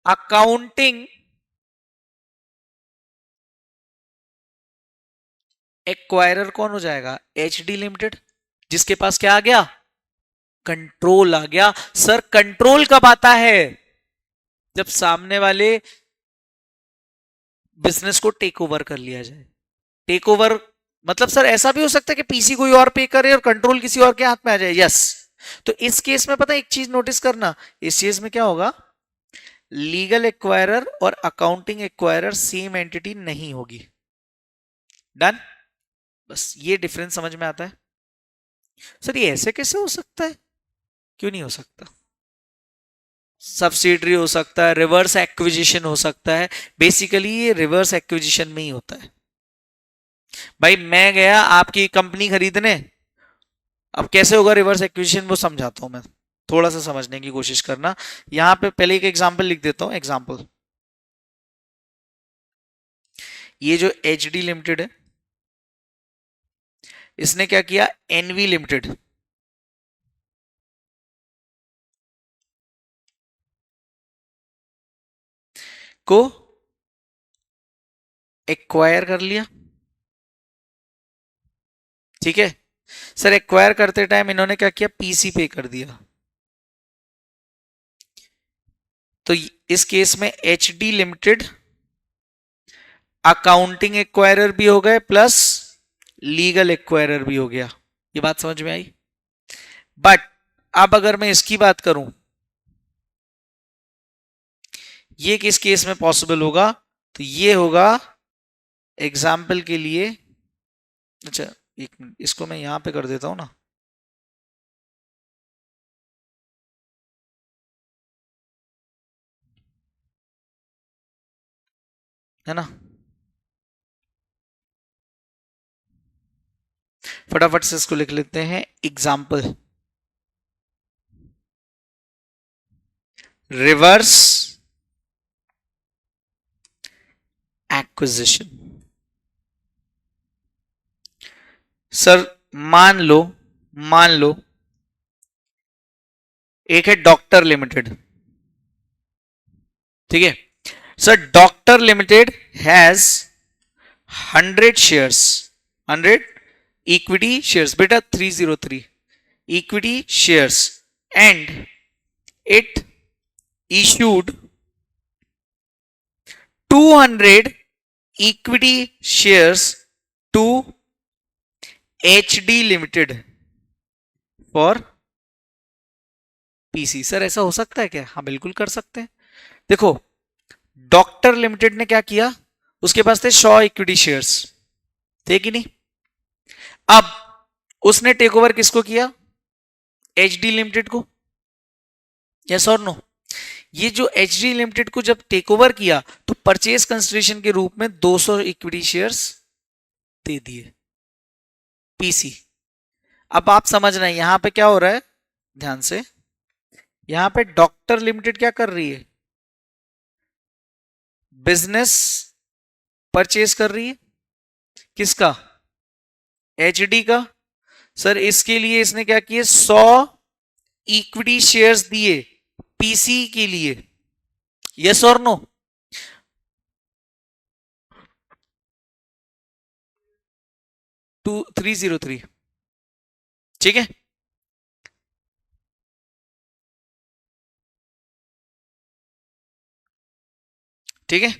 अकाउंटिंग एक्वायरर कौन हो जाएगा? HD limited. जिसके पास क्या आ गया, कंट्रोल आ गया। सर कंट्रोल कब आता है, जब सामने वाले बिजनेस को टेक ओवर कर लिया जाए। टेक ओवर मतलब सर ऐसा भी हो सकता है कि पीसी कोई और पे करे और कंट्रोल किसी और के हाथ में आ जाए। यस, तो इस केस में पता है एक चीज नोटिस करना, इस केस में क्या होगा, लीगल एक्वायरर और अकाउंटिंग एक्वायरर सेम एंटिटी नहीं होगी। डन, बस ये डिफरेंस समझ में आता है। सर ये ऐसे कैसे हो सकता है, क्यों नहीं हो सकता, सब्सिडरी हो सकता है, रिवर्स एक्विजिशन हो सकता है, बेसिकली ये रिवर्स एक्विजिशन में ही होता है। भाई मैं गया आपकी कंपनी खरीदने, अब कैसे होगा रिवर्स एक्विजिशन वो समझाता हूं मैं, थोड़ा सा समझने की कोशिश करना। यहां पे पहले एक एग्जांपल लिख देता हूं। एग्जांपल, ये जो एच डी लिमिटेड है, इसने क्या किया, एनवी लिमिटेड को एक्वायर कर लिया। ठीक है सर, एक्वायर करते टाइम इन्होंने क्या किया, पीसी पे कर दिया। तो इस केस में H D limited accounting acquirer भी हो गए प्लस लीगल एक्वायरर भी हो गया। ये बात समझ में आई। बट अब अगर मैं इसकी बात करूं, ये किस केस में पॉसिबल होगा, तो ये होगा एग्जाम्पल के लिए, अच्छा एक मिनट, इसको मैं यहां पे कर देता हूं ना, है ना, फटाफट से इसको लिख लेते हैं। Example, reverse acquisition. सर मान लो एक है डॉक्टर लिमिटेड, ठीक है sir, doctor limited has 100 shares, 100 equity shares, बेटा 303 equity shares, and it issued 200 equity shares to HD Limited for PC। Sir ऐसा हो सकता है क्या, हाँ बिल्कुल कर सकते हैं। देखो डॉक्टर लिमिटेड ने क्या किया, उसके पास थे 100 इक्विटी शेयर्स, थे कि नहीं। अब उसने टेक ओवर किसको किया, एचडी लिमिटेड को, यस और नो। ये जो एच डी लिमिटेड को जब टेक ओवर किया तो परचेज कंसिडरेशन के रूप में 200 इक्विटी शेयर्स दे दिए पीसी। अब आप समझना यहां पे क्या हो रहा है, ध्यान से, यहां पे डॉक्टर लिमिटेड क्या कर रही है, बिजनेस परचेज कर रही है, किसका, एचडी का। सर इसके लिए इसने क्या किए, 100 इक्विटी शेयर्स दिए पीसी के लिए, यस और नो। 2303, ठीक है। ठीक है,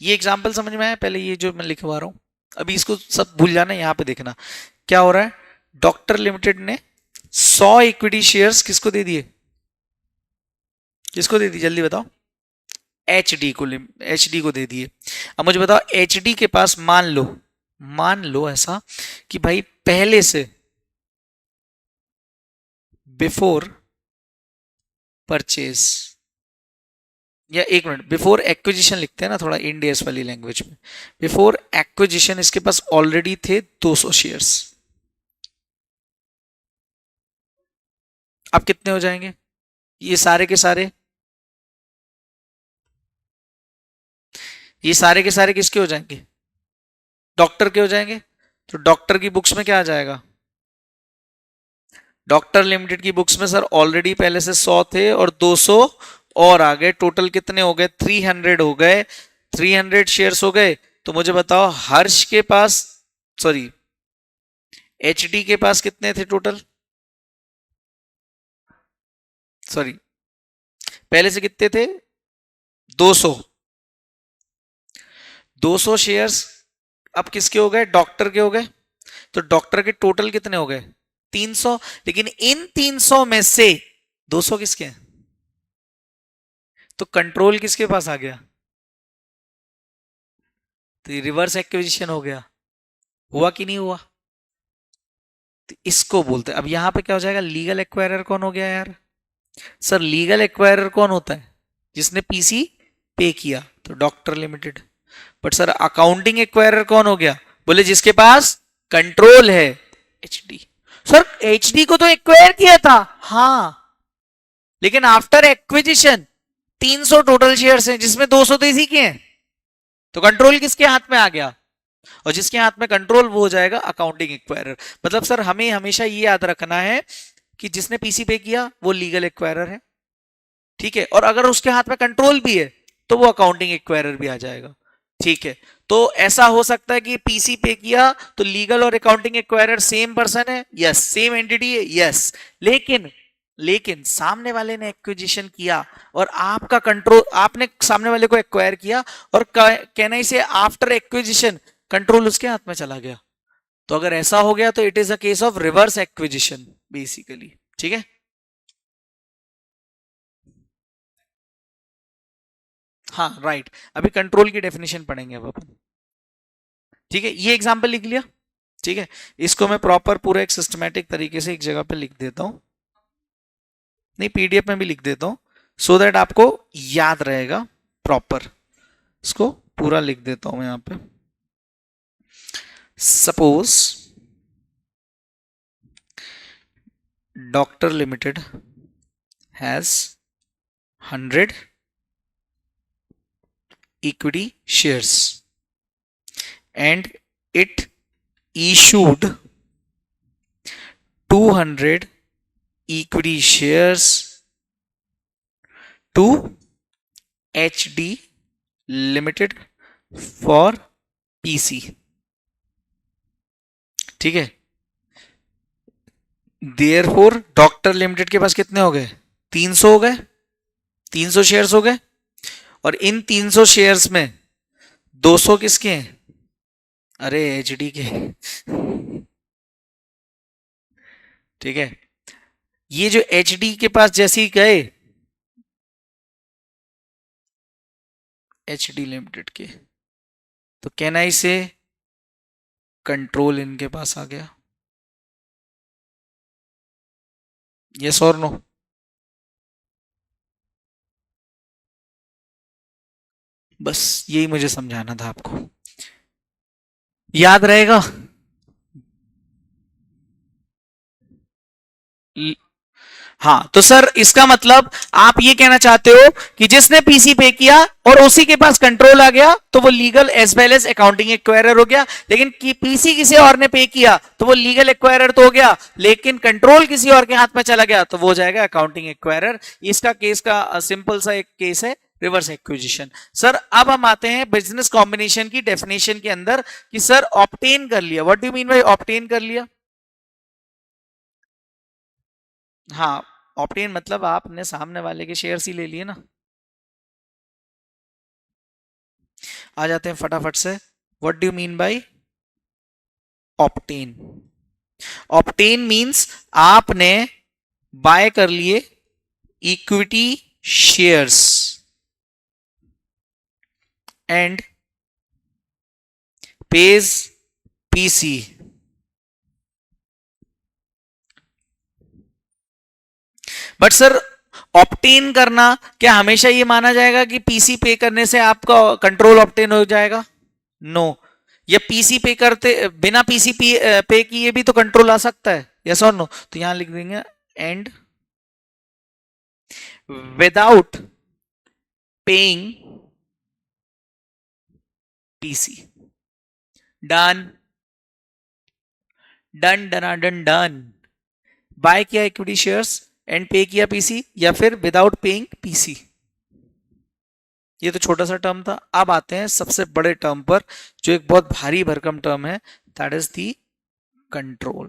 ये एग्जाम्पल समझ में आया, पहले ये जो मैं लिखवा रहा हूं, अभी इसको सब भूल जाना, यहां पे देखना क्या हो रहा है। डॉक्टर लिमिटेड ने 100 इक्विटी शेयर्स किसको दे दिए, किसको दे दिए जल्दी बताओ, एचडी को दे दिए। अब मुझे बताओ एचडी के पास मान लो ऐसा कि भाई पहले से बिफोर परचेज, या एक मिनट, बिफोर एक्विजिशन लिखते हैं ना थोड़ा इंडियस वाली लैंग्वेज में, बिफोर एक्विजिशन इसके पास ऑलरेडी थे 200 शेयर्स। अब कितने हो जाएंगे, ये सारे के सारे, ये सारे के सारे किसके हो जाएंगे, डॉक्टर के हो जाएंगे। तो डॉक्टर की बुक्स में क्या आ जाएगा, डॉक्टर लिमिटेड की बुक्स में सर ऑलरेडी पहले से 100 थे और 200 और आ गए, टोटल कितने हो गए, 300 हो गए, 300 शेयर्स हो गए। तो मुझे बताओ हर्ष के पास, सॉरी एचडी के पास कितने थे टोटल, सॉरी पहले से कितने थे, 200। 200 शेयर्स अब किसके हो गए, डॉक्टर के हो गए। तो डॉक्टर के टोटल कितने हो गए, 300। लेकिन इन 300 में से 200 किसके हैं, तो कंट्रोल किसके पास आ गया, तो रिवर्स एक्विजिशन हो गया, हुआ कि नहीं हुआ। तो इसको बोलते हैं। अब यहां पे क्या हो जाएगा, लीगल एक्वायरर कौन हो गया यार, सर लीगल एक्वायरर कौन होता है, जिसने पीसी पे किया, तो doctor limited. But sir accounting acquirer कौन हो गया, बोले जिसके पास कंट्रोल है, एचडी। सर एचडी को तो एक्वायर किया था, हाँ, लेकिन आफ्टर एक्विजिशन 300 टोटल शेयर्स हैं, जिसमें 200 तो इसी के हैं, तो कंट्रोल किसके हाथ में आ गया, और जिसके हाथ में कंट्रोल वो हो जाएगा अकाउंटिंग एक्वायरर। मतलब सर हमें हमेशा ये याद रखना है कि जिसने पीसी पे किया वो लीगल एक्वायरर है, ठीक है, और अगर उसके हाथ में कंट्रोल भी है तो वो अकाउंटिंग एक्वायरर भी आ जाएगा, ठीक है। तो ऐसा हो सकता है कि पीसी पे किया तो लीगल और अकाउंटिंग एक्वायरर सेम पर्सन है, यस, सेम एंटिटी है, यस, लेकिन लेकिन सामने वाले ने एक्विजिशन किया और आपका कंट्रोल, आपने सामने वाले को एक्वायर किया और कहना इसे आफ्टर एक्विजिशन कंट्रोल उसके हाथ में चला गया। तो अगर ऐसा हो गया तो it is a case of reverse acquisition basically, ठीक है। हाँ राइट, अभी कंट्रोल की डेफिनेशन पढ़ेंगे अब अपन, ठीक है। ये एग्जांपल लिख लिया, ठीक है। इसको मैं प्रॉपर पूरा एक सिस्टमैटिक तरीके से एक जगह पे लिख देता हूं, नहीं पीडीएफ में भी लिख देता हूं, सो दैट आपको याद रहेगा प्रॉपर। इसको पूरा लिख देता हूं मैं यहां पे। Suppose doctor limited has 100 equity shares and it issued 200 equity shares to HD Limited for PC, ठीक है। देयरफॉर डॉक्टर लिमिटेड के पास कितने हो गए, 300 हो गए, 300 शेयर्स हो गए, और इन 300 शेयर्स में 200 किसके हैं, अरे एचडी के, ठीक है। ये जो एचडी के पास जैसे ही गए, एचडी लिमिटेड के, तो कहना इसे कंट्रोल इनके पास आ गया, यस और नो। बस यही मुझे समझाना था आपको, याद रहेगा। हाँ तो सर इसका मतलब आप ये कहना चाहते हो कि जिसने पीसी पे किया और उसी के पास कंट्रोल आ गया तो वो legal as well as accounting acquirer हो गया, लेकिन कि पीसी किसी और ने पे किया तो वो लीगल एक्वायरर तो हो गया, लेकिन कंट्रोल किसी और के हाथ में चला गया तो वो हो जाएगा अकाउंटिंग एक्वायरर। इसका केस का सिंपल सा एक केस है रिवर्स एक्विजिशन। सर अब हम आते हैं बिजनेस कॉम्बिनेशन की डेफिनेशन के अंदर कि सर ऑब्टेन कर लिया, what do mean by obtain कर लिया। हाँ ऑब्टेन मतलब आपने सामने वाले के शेयर्स ही ले लिए ना। आ जाते हैं फटाफट से, what do you mean bye obtain. Obtain means आपने बाय कर लिए equity shares and page PC. But sir obtain करना क्या हमेशा ये माना जाएगा कि पीसी पे करने से आपका कंट्रोल ऑब्टेन हो जाएगा, नो। ये पीसी पे करते बिना पीसी पे किए भी तो कंट्रोल आ सकता है, यस और नो। तो यहां लिख देंगे and without paying PC, done done done done done. Buy किया इक्विटी शेयर्स एंड पे किया पीसी, या फिर विदाउट पेइंग पीसी। ये तो छोटा सा टर्म था। अब आते हैं सबसे बड़े टर्म पर जो एक बहुत भारी भरकम टर्म है, that is the control.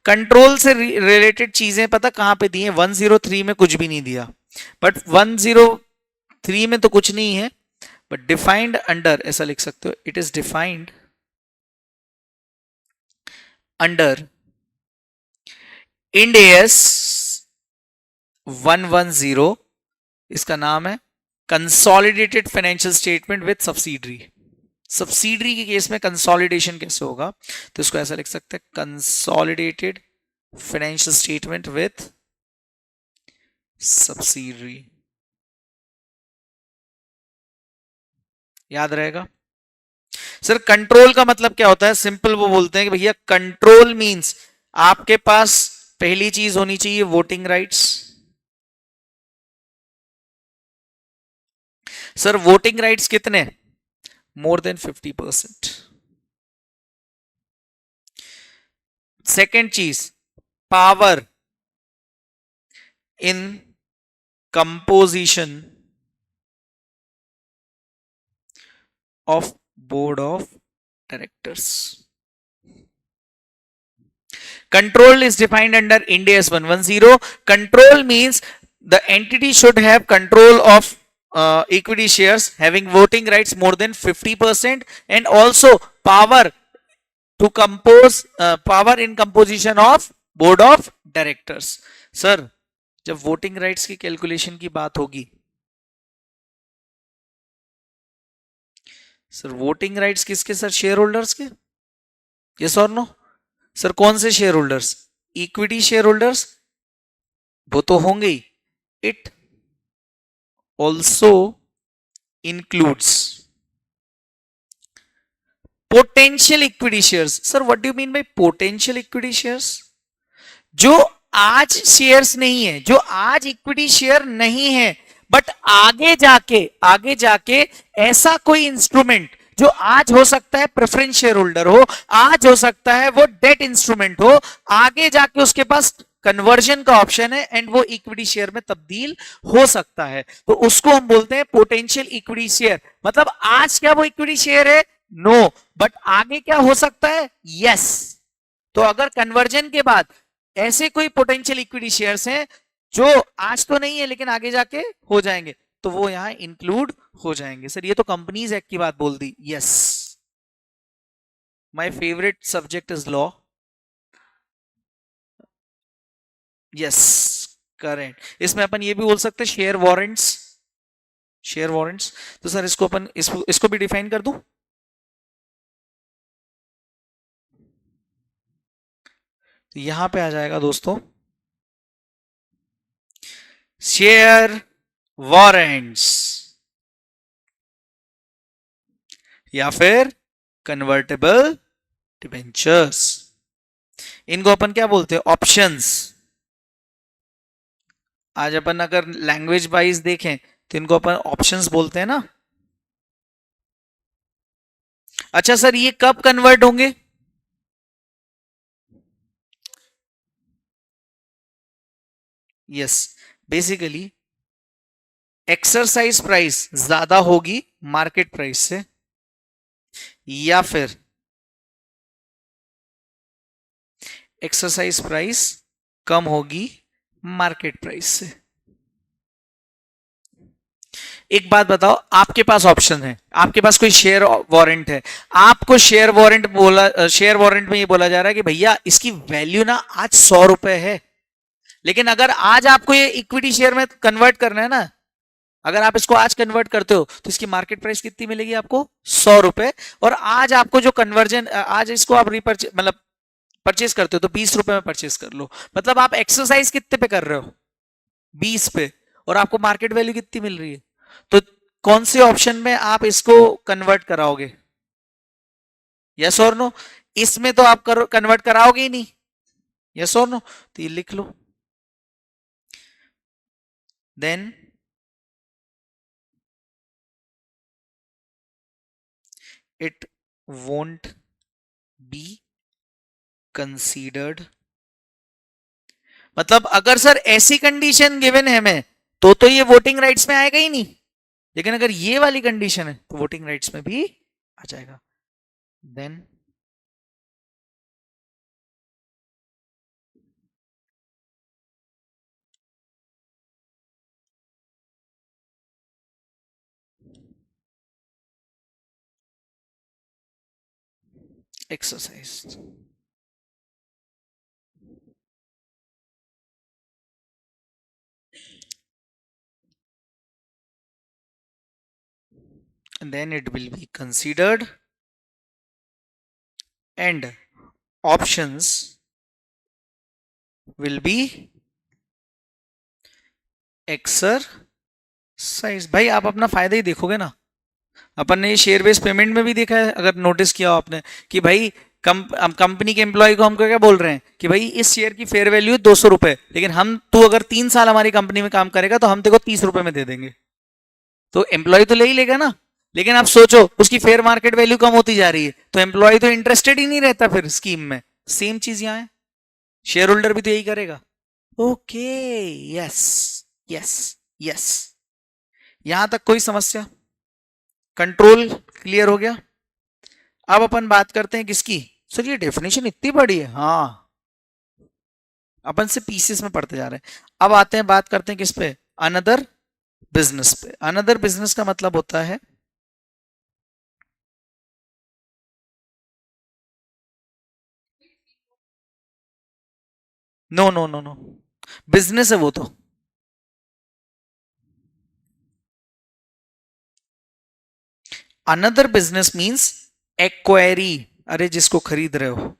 Control से रिलेटेड चीजें पता कहां पे दी है? 103 में कुछ भी नहीं दिया, बट 103 में तो कुछ नहीं है, बट डिफाइंड अंडर ऐसा लिख सकते हो, it is defined under end S 110, इसका नाम है consolidated financial statement with subsidiary. Subsidiary के केस में कंसोलिडेशन कैसे होगा, तो इसको ऐसा लिख सकते हैं, consolidated financial statement with subsidiary. याद रहेगा सर। कंट्रोल का मतलब क्या होता है? सिंपल वो बोलते हैं कि भैया कंट्रोल मींस आपके पास पहली चीज होनी चाहिए voting rights. Sir voting rights कितने? More than 50%। सेकेंड चीज power in composition of board of directors. Control is defined under Ind AS 110. Control means the entity should have control of equity shares having voting rights more than 50% and also power to compose power in composition of board of directors. Sir, जब voting rights की calculation की बात होगी, sir voting rights किसके? Sir shareholders के। Yes और no? Sir कौन से shareholders? Equity shareholders, वो तो होंगे ही। It also includes potential equity shares. Sir what do you mean by potential equity shares? जो आज शेयर्स नहीं है, जो आज इक्विटी शेयर नहीं है, बट आगे जाके ऐसा कोई इंस्ट्रूमेंट जो आज हो सकता है प्रेफरेंस शेयर होल्डर हो, आज हो सकता है वो डेट इंस्ट्रूमेंट हो, आगे जाके उसके पास कन्वर्जन का ऑप्शन है एंड वो इक्विटी शेयर में तब्दील हो सकता है, तो उसको हम बोलते हैं पोटेंशियल इक्विटी शेयर। मतलब आज क्या वो इक्विटी शेयर है? नो, बट आगे क्या हो सकता है? यस। तो अगर कन्वर्जन के बाद ऐसे कोई पोटेंशियल इक्विटी शेयर्स हैं जो आज तो नहीं है लेकिन आगे जाके हो जाएंगे, तो वो यहां इंक्लूड हो जाएंगे। सर ये तो कंपनीज एक्ट की बात बोल दी। Yes, my favourite subject is law. Yes correct. इसमें अपन ये भी बोल सकते हैं शेयर वारंट्स, शेयर वारंट्स। तो सर इसको अपन इसको भी डिफाइन कर दूं। तो यहां पे आ जाएगा दोस्तों शेयर वारंट्स या फिर कन्वर्टेबल डिबेंचर्स। इनको अपन क्या बोलते हैं? ऑप्शंस। आज अपन अगर लैंग्वेज वाइज देखें तो इनको अपन ऑप्शंस बोलते हैं ना। अच्छा सर ये कब कन्वर्ट होंगे? यस, बेसिकली एक्सरसाइज प्राइस ज्यादा होगी मार्केट प्राइस से, या फिर एक्सरसाइज प्राइस कम होगी मार्केट प्राइस से। एक बात बताओ, आपके पास ऑप्शन है, आपके पास कोई शेयर वारंट है, आपको शेयर वारंट में ये बोला जा रहा है कि भैया इसकी वैल्यू ना आज 100 रुपए है, लेकिन अगर आज आपको ये इक्विटी शेयर में कन्वर्ट करना है ना, अगर आप इसको आज कन्वर्ट करते हो तो इसकी मार्केट प्राइस कितनी मिलेगी आपको? 100 रुपए। और आज आपको जो कन्वर्जन, आज इसको आप रिपर्चेज मतलब परचेस करते हो तो 20 रुपए में परचेस कर लो। मतलब आप एक्सरसाइज कितने पे कर रहे हो? 20 पे, और आपको मार्केट वैल्यू कितनी मिल रही है? तो कौन से ऑप्शन में आप इसको कन्वर्ट कराओगे? यस और नो? इसमें तो आप कन्वर्ट कराओगे ही नहीं। यस और नो? तो ये लिख लो। Then it won't be considered। मतलब अगर सर ऐसी कंडीशन गिवन है हमें तो ये वोटिंग राइट्स में आएगा ही नहीं, लेकिन अगर ये वाली कंडीशन है तो वोटिंग राइट्स में भी आ जाएगा। Then exercised. And then it will be considered and options will be exercise. भाई आप अपना फायदा ही देखोगे ना. अपन ने शेयर बेस्ड पेमेंट में भी देखा है, अगर नोटिस किया हो आपने, कि भाई कंपनी के एम्प्लॉय को हमको क्या बोल रहे हैं कि भाई इस शेयर की फेयर वैल्यू 200 रुपए, लेकिन हम तू अगर 3 साल हमारी कंपनी में काम करेगा तो हम तेको 30 रुपए में दे देंगे. तो एम्प्लॉय तो ले ही लेगा ना. लेकिन आप सोचो उसकी फेयर मार्केट वैल्यू कम होती जा रही है, तो एम्प्लॉय तो इंटरेस्टेड ही नहीं रहता फिर स्कीम में. सेम चीज यहां है, शेयर होल्डर भी तो यही करेगा. Okay, yes yes yes. यहां तक कोई समस्या? कंट्रोल क्लियर हो गया. अब अपन बात करते हैं किसकी. सर ये डेफिनेशन इतनी बड़ी है. हाँ, अपन से पीसेस में पढ़ते जा रहे हैं. अब आते हैं, बात करते हैं किस पे, अनदर बिजनेस पे. अनदर बिजनेस का मतलब होता है no no no no, business है वो तो. Another business means acquiree. अरे जिसको खरीद रहे हो,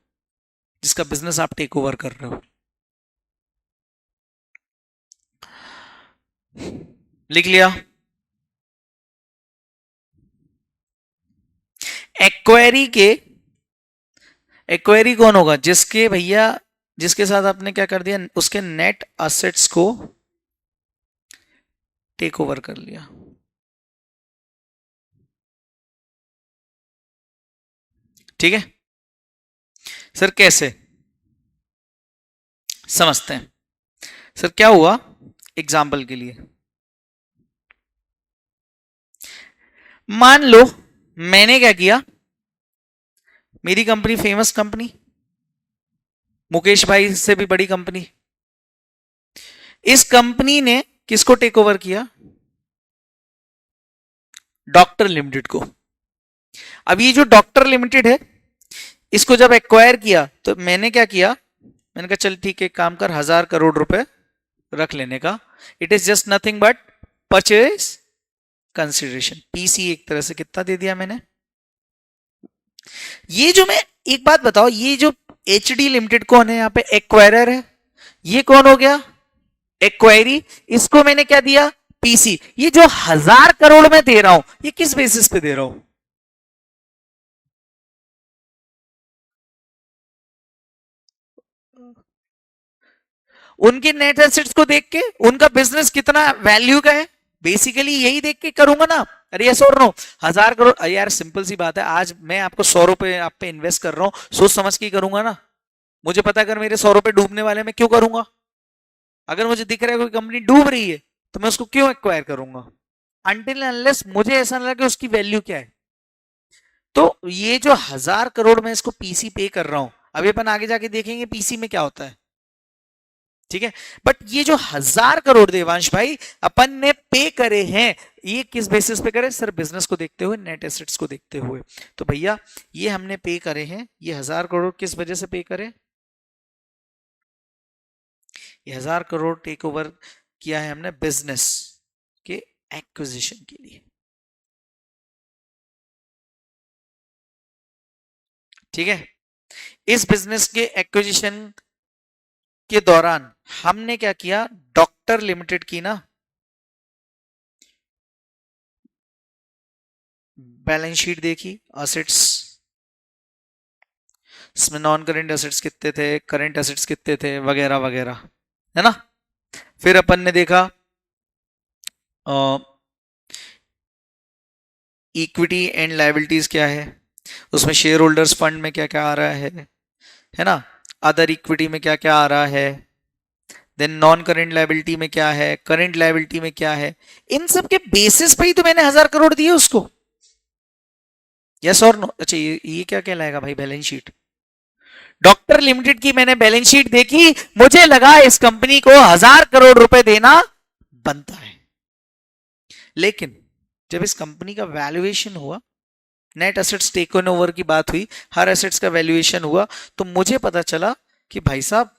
जिसका बिजनेस आप टेक ओवर कर रहे हो. लिख लिया. एक्वायरी कौन होगा? जिसके भैया, जिसके साथ आपने क्या कर दिया, उसके नेट असेट्स को टेक ओवर कर लिया. ठीक है सर, कैसे समझते हैं? सर क्या हुआ, एग्जाम्पल के लिए मान लो मैंने क्या किया, मेरी कंपनी फेमस कंपनी, मुकेश भाई से भी बड़ी कंपनी. इस कंपनी ने किसको टेक ओवर किया? डॉक्टर लिमिटेड को. अब ये जो डॉक्टर लिमिटेड है, इसको जब एक्वायर किया तो मैंने क्या किया, मैंने कहा चल ठीक है, काम कर, 1000 करोड़ रुपए रख लेने का. It is just nothing but purchase consideration, PC. एक तरह से कितना दे दिया मैंने. ये जो, मैं एक बात बताओ, ये जो एचडी लिमिटेड कौन है? यहां पे एक्वायरर है. ये कौन हो गया? एक्वायरी. इसको मैंने क्या दिया? पीसी. ये जो 1000 करोड़ में दे रहा हूं, ये किस बेसिस पे दे रहा हूं? उनके नेट एसेट्स को देख के, उनका बिजनेस कितना वैल्यू का है, बेसिकली यही देख के करूंगा ना. अरे यस और नो, 1000 करोड़. अरे यार सिंपल सी बात है, आज मैं आपको 100 रुपए आप पे इन्वेस्ट कर रहा हूं, सोच समझ के ही करूंगा ना. मुझे पता है अगर मेरे 100 रुपए डूबने वाले, मैं क्यों करूंगा? अगर मुझे दिख रहा है कोई कंपनी डूब रही है, तो मैं उसको क्यों एक्वायर करूंगा? अनटिल अनलेस मुझे ऐसा ना लगे उसकी वैल्यू क्या है. तो ये जो 1000 करोड़ में इसको पीसी पे कर रहा हूं, अभी अपन आगे जाके देखेंगे पीसी में क्या होता है. ठीक है, बट ये जो 1000 करोड़ देवांश भाई अपन ने पे करे हैं, ये किस बेसिस पे करे? सर बिजनेस को देखते हुए, नेट एसेट्स को देखते हुए. तो भैया ये हमने पे करे हैं, ये 1000 करोड़ किस वजह से पे करे? ये 1000 करोड़ टेक ओवर किया है हमने बिजनेस के एक्विजिशन के लिए. ठीक है, इस बिजनेस के एक्विजिशन के दौरान हमने क्या किया, डॉक्टर लिमिटेड की ना बैलेंस शीट देखी, असेट्स, इसमें नॉन करेंट एसेट्स कितने थे, करेंट एसेट्स कितने थे, वगैरह वगैरह, है ना. फिर अपन ने देखा इक्विटी एंड लायबिलिटीज क्या है, उसमें शेयर होल्डर्स फंड में क्या क्या आ रहा है ना. अदर इक्विटी में क्या क्या आ रहा है, देन नॉन करेंट लायबिलिटी में क्या है, करेंट लायबिलिटी में क्या है. इन सब के बेसिस पे ही तो मैंने 1000 करोड़ दिए उसको. यस और नो. अच्छा ये क्या कहलाएगा भाई, बैलेंस शीट. डॉक्टर लिमिटेड की मैंने बैलेंस शीट देखी, मुझे लगा इस कंपनी को 1000 करोड़ रुपए देना बनता है. लेकिन जब इस कंपनी का वैल्यूएशन हुआ, नेट एसेट्स टेकन ओवर की बात हुई, हर एसेट्स का वैल्यूएशन हुआ, तो मुझे पता चला कि भाई साहब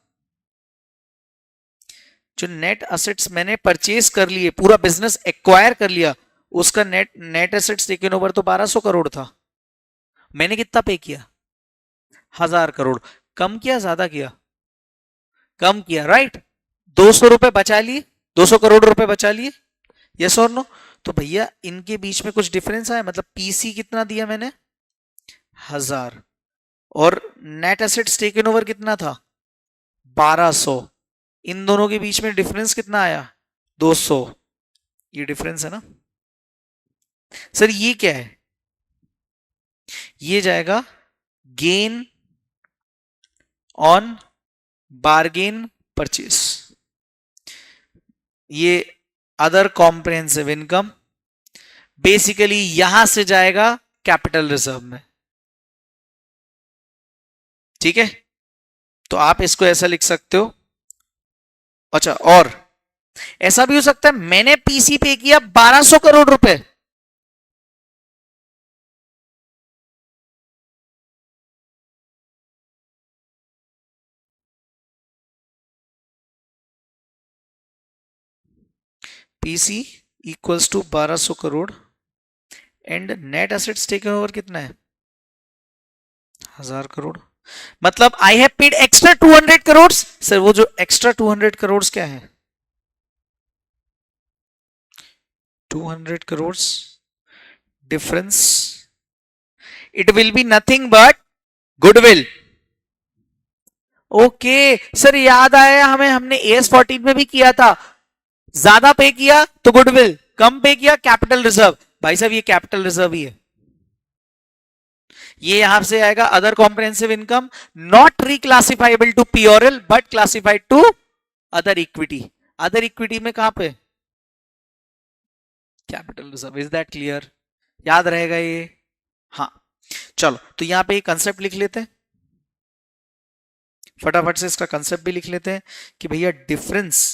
जो नेट एसेट्स मैंने परचेज कर लिए, पूरा बिजनेस एक्वायर कर लिया, उसका नेट एसेट्स टेकन ओवर तो 1200 करोड़ था। मैंने कितना पे किया? 1000 करोड़। कम किया ज्यादा किया? कम किया, राइट। 200 रुपए बचा लिए, 200 करोड़ रुपए बचा लिए, यस और नो। तो भैया इनके बीच में कुछ डिफरेंस आया, मतलब पीसी कितना दिया मैंने? 1000, और नेट एसेट्स टेकन ओवर कितना था? 1200। इन दोनों के बीच में डिफरेंस कितना आया? 200। ये डिफरेंस है ना सर। ये क्या है? ये जाएगा गेन ऑन बार्गेन परचेस, ये अदर कॉम्प्रिहेंसिव इनकम, बेसिकली यहां से जाएगा कैपिटल रिजर्व में। ठीक है, तो आप इसको ऐसा लिख सकते हो। अच्छा, और ऐसा भी हो सकता है मैंने पीसी पे किया 1200 करोड़ रुपए, PC equals to 1200 crore and net assets taken over कितना है? 1000 करोड़। मतलब I have paid extra 200 crore. Sir वो जो एक्स्ट्रा 200 करोड़ क्या है? 200 crore difference, it will be nothing but goodwill. Okay sir, याद आया हमें, हमने AS14 में भी किया था। ज्यादा पे किया तो गुडविल, कम पे किया कैपिटल रिजर्व। भाई साहब ये कैपिटल रिजर्व ही है। ये यहां से आएगा other comprehensive income, not reclassifiable to P or L but classified to other equity. Other equity में कहां पे? Capital reserve. Is that clear? याद रहेगा ये? हाँ, चलो तो यहां पे कंसेप्ट लिख लेते हैं, फटाफट से इसका कंसेप्ट भी लिख लेते हैं कि भैया difference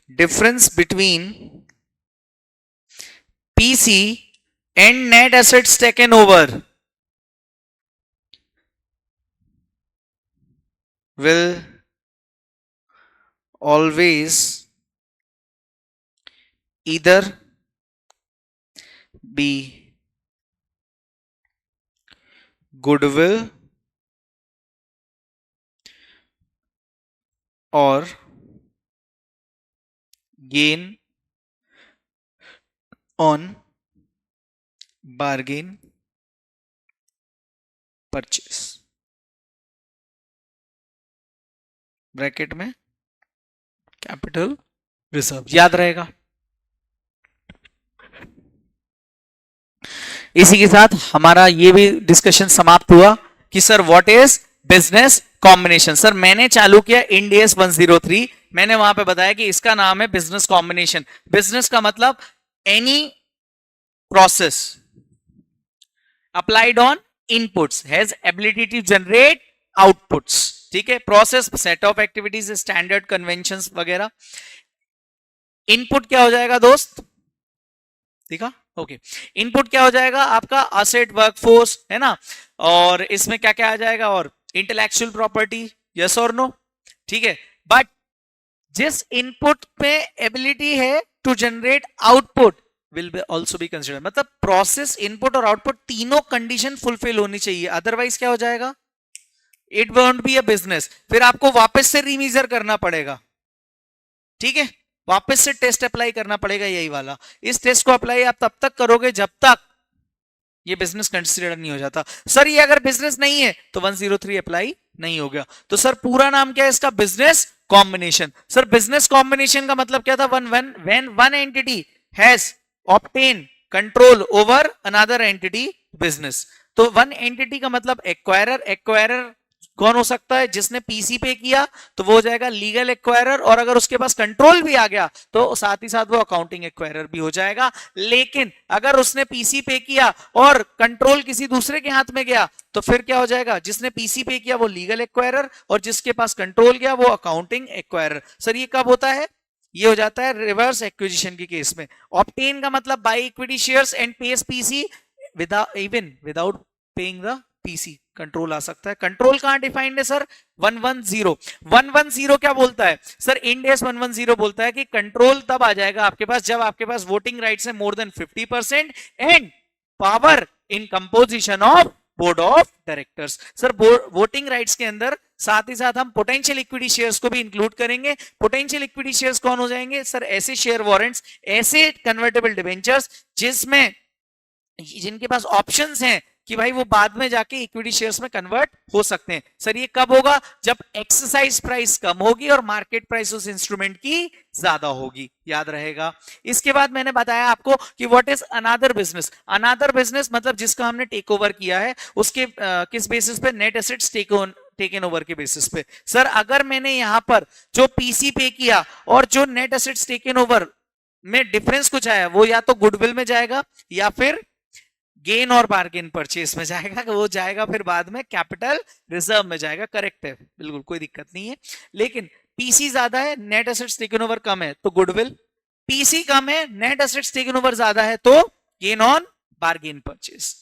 difference between PC and net assets taken over will always either be goodwill or gain on bargain purchase, bracket में कैपिटल रिजर्व। याद रहेगा? इसी के साथ हमारा ये भी डिस्कशन समाप्त हुआ कि sir what is business combination. Sir मैंने चालू किया इंड AS 103, मैंने वहां पे बताया कि इसका नाम है बिजनेस कॉम्बिनेशन। बिजनेस का मतलब any process applied on inputs has ability to generate outputs. ठीक है, process set of activities, standard conventions वगैरह। इनपुट क्या हो जाएगा दोस्त? ठीक है, ओके। इनपुट क्या हो जाएगा आपका? असेट, वर्कफोर्स, है ना, और इसमें क्या क्या आ जाएगा? और इंटेलेक्चुअल प्रॉपर्टी, यस और नो। ठीक है, बट जिस इनपुट पे एबिलिटी है to generate output will be also be consider. मतलब प्रोसेस, इनपुट और आउटपुट तीनों कंडीशन फुलफिल होनी चाहिए, अदरवाइज क्या हो जाएगा? It won't be a business. फिर आपको वापस से रीमेजर करना पड़ेगा। ठीक है, वापस से टेस्ट अप्लाई करना पड़ेगा, यही वाला। इस टेस्ट को अप्लाई आप तब तक करोगे जब तक ये बिजनेस कंसिडर नहीं हो जाता। सर ये अगर बिजनेस नहीं है तो 103 अप्लाई नहीं हो गया। तो सर पूरा नाम क्या है इसका? Business combination. Sir business combination का मतलब क्या था? When one entity has obtain control over another entity business. तो वन एंटिटी का मतलब एक्वायरर। एक्वायरर कौन हो सकता है? जिसने पीसी पे किया तो वो हो जाएगा लीगल एक्वायरर, और अगर उसके पास कंट्रोल भी आ गया तो साथ ही साथ वो अकाउंटिंग एक्वायरर भी हो जाएगा। लेकिन अगर उसने पीसी पे किया और कंट्रोल किसी दूसरे के हाथ में गया तो फिर क्या हो जाएगा? जिसने पीसी पे किया वो लीगल एक्वायरर, और जिसके पास कंट्रोल गया वो अकाउंटिंग एक्वायरर। सर ये कब होता है? ये हो जाता है रिवर्स एक्विजिशन के केस में। ऑब्टेन का मतलब by equity shares and pays PC without paying the PC. Control आ सकता है। कंट्रोल कहां डिफाइंड है सर? 110। 110 क्या बोलता है सर? इंड एस 110 बोलता है कि कंट्रोल तब आ जाएगा आपके पास जब आपके पास वोटिंग राइट्स है मोर than 50% and power in composition of board of directors. Sir voting rights के अंदर साथ ही साथ हम पोटेंशियल इक्विटी शेयर्स को भी इंक्लूड करेंगे। पोटेंशियल इक्विटी शेयर्स कौन हो जाएंगे सर? ऐसे शेयर वारंट्स, ऐसे कन्वर्टेबल डिबेंचर्स जिसमें जिनके पास ऑप्शंस हैं कि भाई वो बाद में जाके इक्विटी शेयर्स में कन्वर्ट हो सकते हैं। सर ये कब होगा? जब एक्सरसाइज प्राइस कम होगी और मार्केट प्राइस उस इंस्ट्रूमेंट की ज्यादा होगी। याद रहेगा। इसके बाद मैंने बताया आपको कि what is another business. Another business मतलब जिसका हमने टेक ओवर किया है उसके किस बेसिस पे? नेट एसेट्स टेकन ओवर के बेसिस पे। सर अगर मैंने यहां पर जो पीसी पे किया और जो नेट एसेट्स टेकन ओवर में डिफरेंस कुछ आया, वो या तो गुडविल में जाएगा या फिर गेन और बार्गेन परचेस में जाएगा। वो जाएगा फिर बाद में कैपिटल रिजर्व में जाएगा। करेक्ट है, बिल्कुल कोई दिक्कत नहीं है। लेकिन पीसी ज्यादा है, नेट एसेट्स टेकन ओवर कम है तो गुडविल। पीसी कम है, नेट एसेट्स टेकन ओवर ज्यादा है तो गेन ऑन बार्गेन परचेस।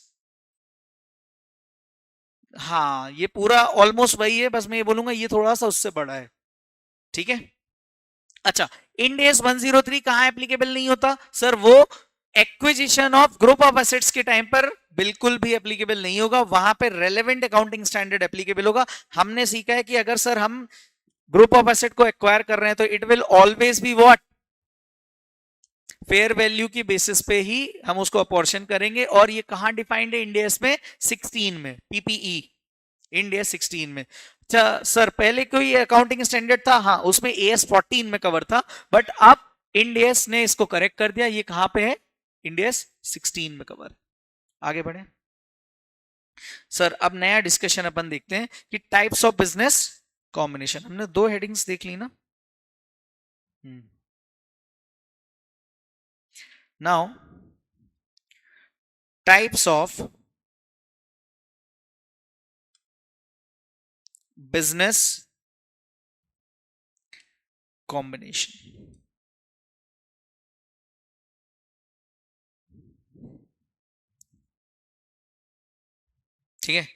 हाँ ये पूरा ऑलमोस्ट वही है, बस मैं ये बोलूंगा ये थोड़ा सा उससे बड़ा है। ठीक है। अच्छा, इंड एस 103 कहां एप्लीकेबल नहीं होता सर? वो acquisition of group of assets के टाइम पर बिल्कुल भी एप्लीकेबल नहीं होगा। वहां पे रेलेवेंट अकाउंटिंग स्टैंडर्ड एप्लीकेबल होगा। हमने सीखा है कि अगर सर हम ग्रुप ऑफ एसेट को एक्वायर कर रहे हैं तो it will always be what? Fair value की बेसिस पे ही हम उसको अपॉर्शन करेंगे। और ये कहां डिफाइंड है? इंडियस में 16 में, पीपीई इंडिया 16 में। अच्छा सर पहले कोई अकाउंटिंग स्टैंडर्ड था? हाँ उसमें एएस 14 में कवर था, बट अब इंडियस ने इसको करेक्ट कर दिया। ये कहां पे है? इंडियस 16 में कवर। आगे बढ़े सर। अब नया डिस्कशन अपन देखते हैं कि टाइप्स ऑफ बिजनेस कॉम्बिनेशन। हमने दो हेडिंग्स देख ली ना। Now types of business combination. ठीक है।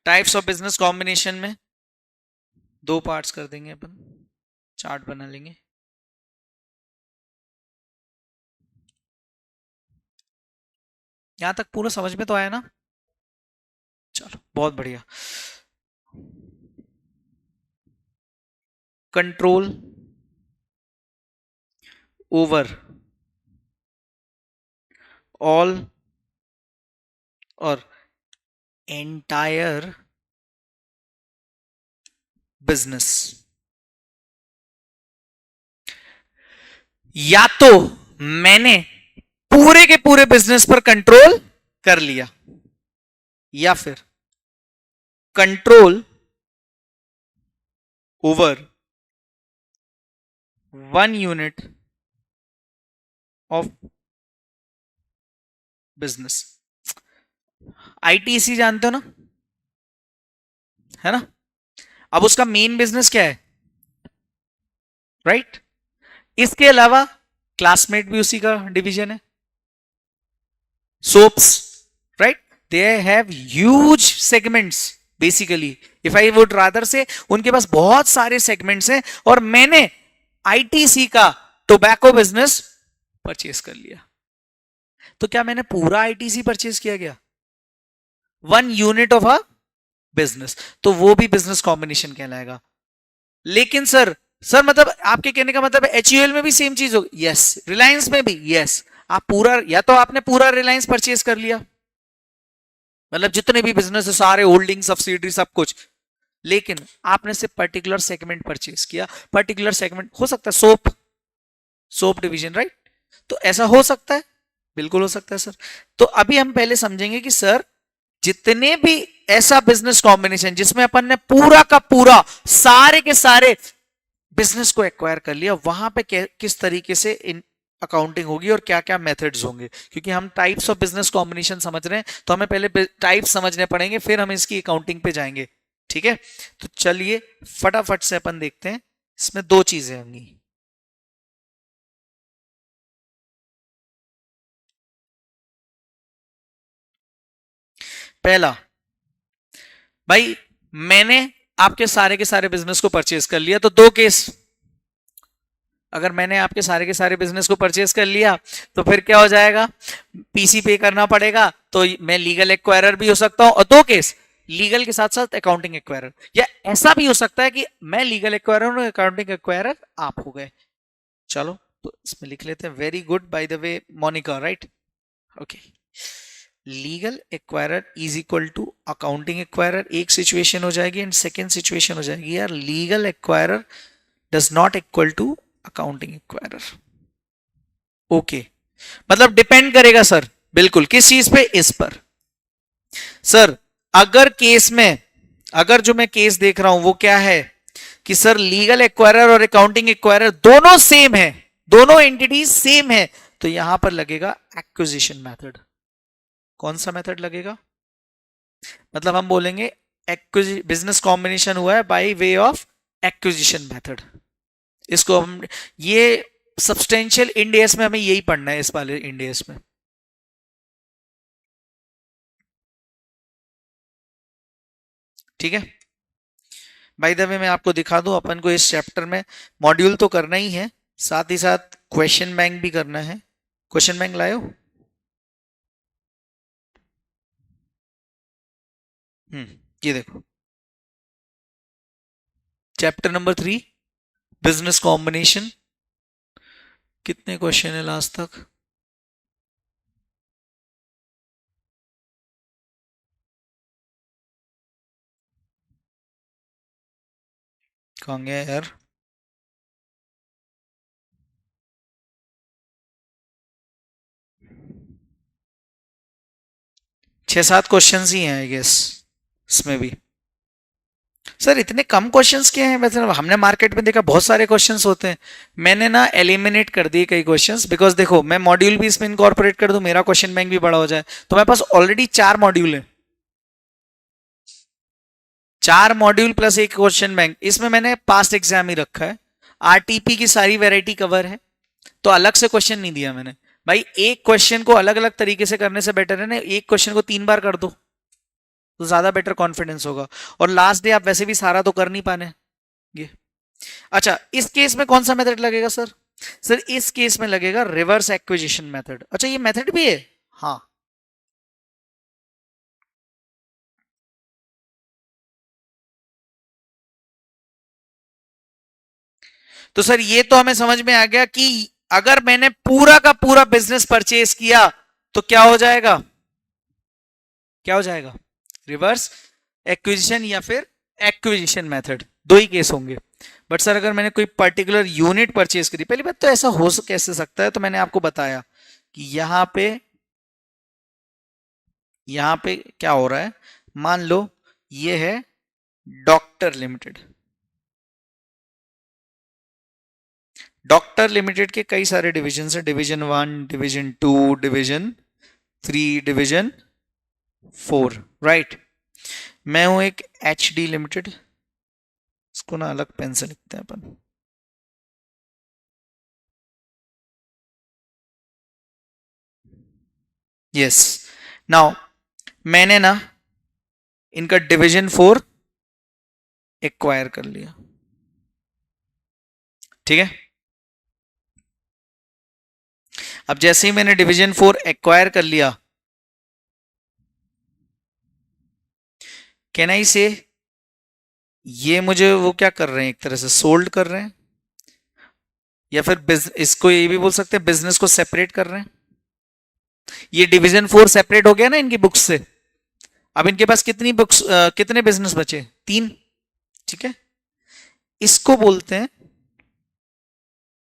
टाइप्स ऑफ बिजनेस कॉम्बिनेशन में दो पार्ट्स कर देंगे अपन, चार्ट बना लेंगे। यहां तक पूरा समझ में तो आया ना? चलो बहुत बढ़िया। कंट्रोल ओवर ऑल और एंटायर बिजनेस। या तो मैंने पूरे के पूरे बिजनेस पर कंट्रोल कर लिया, या फिर control over 1 unit of business. ITC जानते हो ना, है ना? अब उसका मेन बिजनेस क्या है? राइट। इसके अलावा क्लासमेट भी उसी का डिवीजन है, soaps, right. They have huge segments basically. If I would rather से उनके पास बहुत सारे सेगमेंट्स हैं, और मैंने आईटीसी का टोबैको बिजनेस परचेस कर लिया। तो क्या मैंने पूरा आईटीसी परचेस किया गया? 1 यूनिट ऑफ अ बिजनेस, तो वो भी बिजनेस कॉम्बिनेशन कहलाएगा। लेकिन सर मतलब आपके कहने का मतलब एचयूएल में भी सेम चीज होगी? यस। रिलायंस में भी? यस। आप पूरा, या तो आपने पूरा रिलायंस परचेस कर लिया, मतलब जितने भी बिजनेस है सारे, होल्डिंग, सब्सिडरी, सब कुछ, लेकिन आपने सिर्फ पर्टिकुलर सेगमेंट परचेज किया, पर्टिकुलर सेगमेंट हो सकता है सोप, सोप डिवीजन, राइट? तो ऐसा हो सकता है, बिल्कुल हो सकता है सर। तो अभी हम पहले समझेंगे कि सर जितने भी ऐसा बिजनेस कॉम्बिनेशन जिसमें अपन ने पूरा का पूरा सारे के सारे बिजनेस को एक्वायर कर लिया, वहां पे किस तरीके से इन अकाउंटिंग होगी और क्या क्या मेथड्स होंगे, क्योंकि हम टाइप्स ऑफ बिजनेस कॉम्बिनेशन समझ रहे हैं तो हमें पहले टाइप्स समझने पड़ेंगे, फिर हम इसकी अकाउंटिंग पे जाएंगे। ठीक है, तो चलिए फटाफट से अपन देखते हैं। इसमें दो चीजें होंगी। पहला, भाई मैंने आपके सारे के सारे बिजनेस को परचेज कर लिया, तो दो केस। अगर मैंने आपके सारे के सारे बिजनेस को परचेज कर लिया तो फिर क्या हो जाएगा, पीसी पे करना पड़ेगा, तो मैं लीगल एक्वायरर भी हो सकता हूं, और दो केस, लीगल के साथ साथ अकाउंटिंग एक्वायरर, या ऐसा भी हो सकता है कि मैं लीगल एक्वायरर और अकाउंटिंग एक्वायरर आप हो गए। चलो तो इसमें लिख लेते हैं, very good by the way Monika, right? Okay, legal acquirer is equal to accounting acquirer, एक सिचुएशन हो जाएगी, एंड सेकेंड सिचुएशन हो जाएगी यार legal acquirer does not equal to accounting acquirer. Okay, मतलब डिपेंड करेगा सर, बिल्कुल किस चीज पे, इस पर। सर अगर केस में, अगर जो मैं केस देख रहा हूं वो क्या है कि सर लीगल एक्वायरर और अकाउंटिंग एक्वायरर दोनों सेम है, दोनों एंटिटीज सेम है, तो यहां पर लगेगा एक्विजिशन मेथड। कौन सा मेथड लगेगा? मतलब हम बोलेंगे बिजनेस कॉम्बिनेशन हुआ है by way of acquisition method. इसको हम, ये सब्सटेंशियल इंड एस में हमें यही पढ़ना है, इस वाले इंड एस में। ठीक है, बाय द वे मैं आपको दिखा दूं, अपन को इस चैप्टर में मॉड्यूल तो करना ही है, साथ ही साथ क्वेश्चन बैंक भी करना है। क्वेश्चन बैंक लाए हो? ये देखो, चैप्टर नंबर 3 बिजनेस कॉम्बिनेशन। कितने क्वेश्चन है लास्ट तक? कहाँ गया यार? 6-7 क्वेश्चन ही हैं आई गेस इसमें भी। सर इतने कम क्वेश्चंस क्यों हैं? वैसे हमने मार्केट में देखा बहुत सारे क्वेश्चंस होते हैं। मैंने ना एलिमिनेट कर दिए कई क्वेश्चंस, बिकॉज देखो मैं मॉड्यूल भी इसमें इनकॉर्पोरेट कर दूं, मेरा क्वेश्चन बैंक भी बड़ा हो जाए, तो मेरे पास ऑलरेडी 4 मॉड्यूल है, 4 मॉड्यूल प्लस एक क्वेश्चन बैंक। इसमें मैंने पास्ट एग्जाम ही रखा है, आरटीपी की सारी वेराइटी कवर है, तो अलग से क्वेश्चन नहीं दिया मैंने। भाई एक क्वेश्चन को अलग अलग तरीके से करने से बेटर है ना, एक क्वेश्चन को 3 बार कर दो तो ज्यादा बेटर कॉन्फिडेंस होगा, और लास्ट डे आप वैसे भी सारा तो कर नहीं पाने ये। अच्छा, इस केस में कौन सा मेथड लगेगा सर? सर इस केस में लगेगा रिवर्स एक्विजिशन मेथड। अच्छा ये मेथड भी है? हाँ, तो सर ये तो हमें समझ में आ गया कि अगर मैंने पूरा का पूरा बिजनेस परचेज किया तो क्या हो जाएगा, क्या हो जाएगा, रिवर्स एक्विजिशन या फिर एक्विजिशन मेथड, दो ही केस होंगे। बट सर अगर मैंने कोई पर्टिकुलर यूनिट परचेज करी, पहली बात तो ऐसा हो कैसे सकता है, तो मैंने आपको बताया कि यहां पे क्या हो रहा है, मान लो ये है डॉक्टर लिमिटेड। डॉक्टर लिमिटेड के कई सारे डिविजन है, division 1, division 2, division 3, division 4, right? मैं हूं एक एच डी लिमिटेड, इसको ना अलग पेन से लिखते हैं अपन। यस, नाउ मैंने ना इनका डिवीजन 4 एक्वायर कर लिया, ठीक है? अब जैसे ही मैंने डिवीजन 4 एक्वायर कर लिया, कैन आई से ये मुझे वो क्या कर रहे हैं, एक तरह से सोल्ड कर रहे हैं, या फिर इसको ये भी बोल सकते हैं बिजनेस को सेपरेट कर रहे हैं। ये डिवीजन 4 सेपरेट हो गया ना इनकी बुक्स से। अब इनके पास कितनी बुक्स, कितने बिजनेस बचे? 3। ठीक है, इसको बोलते हैं,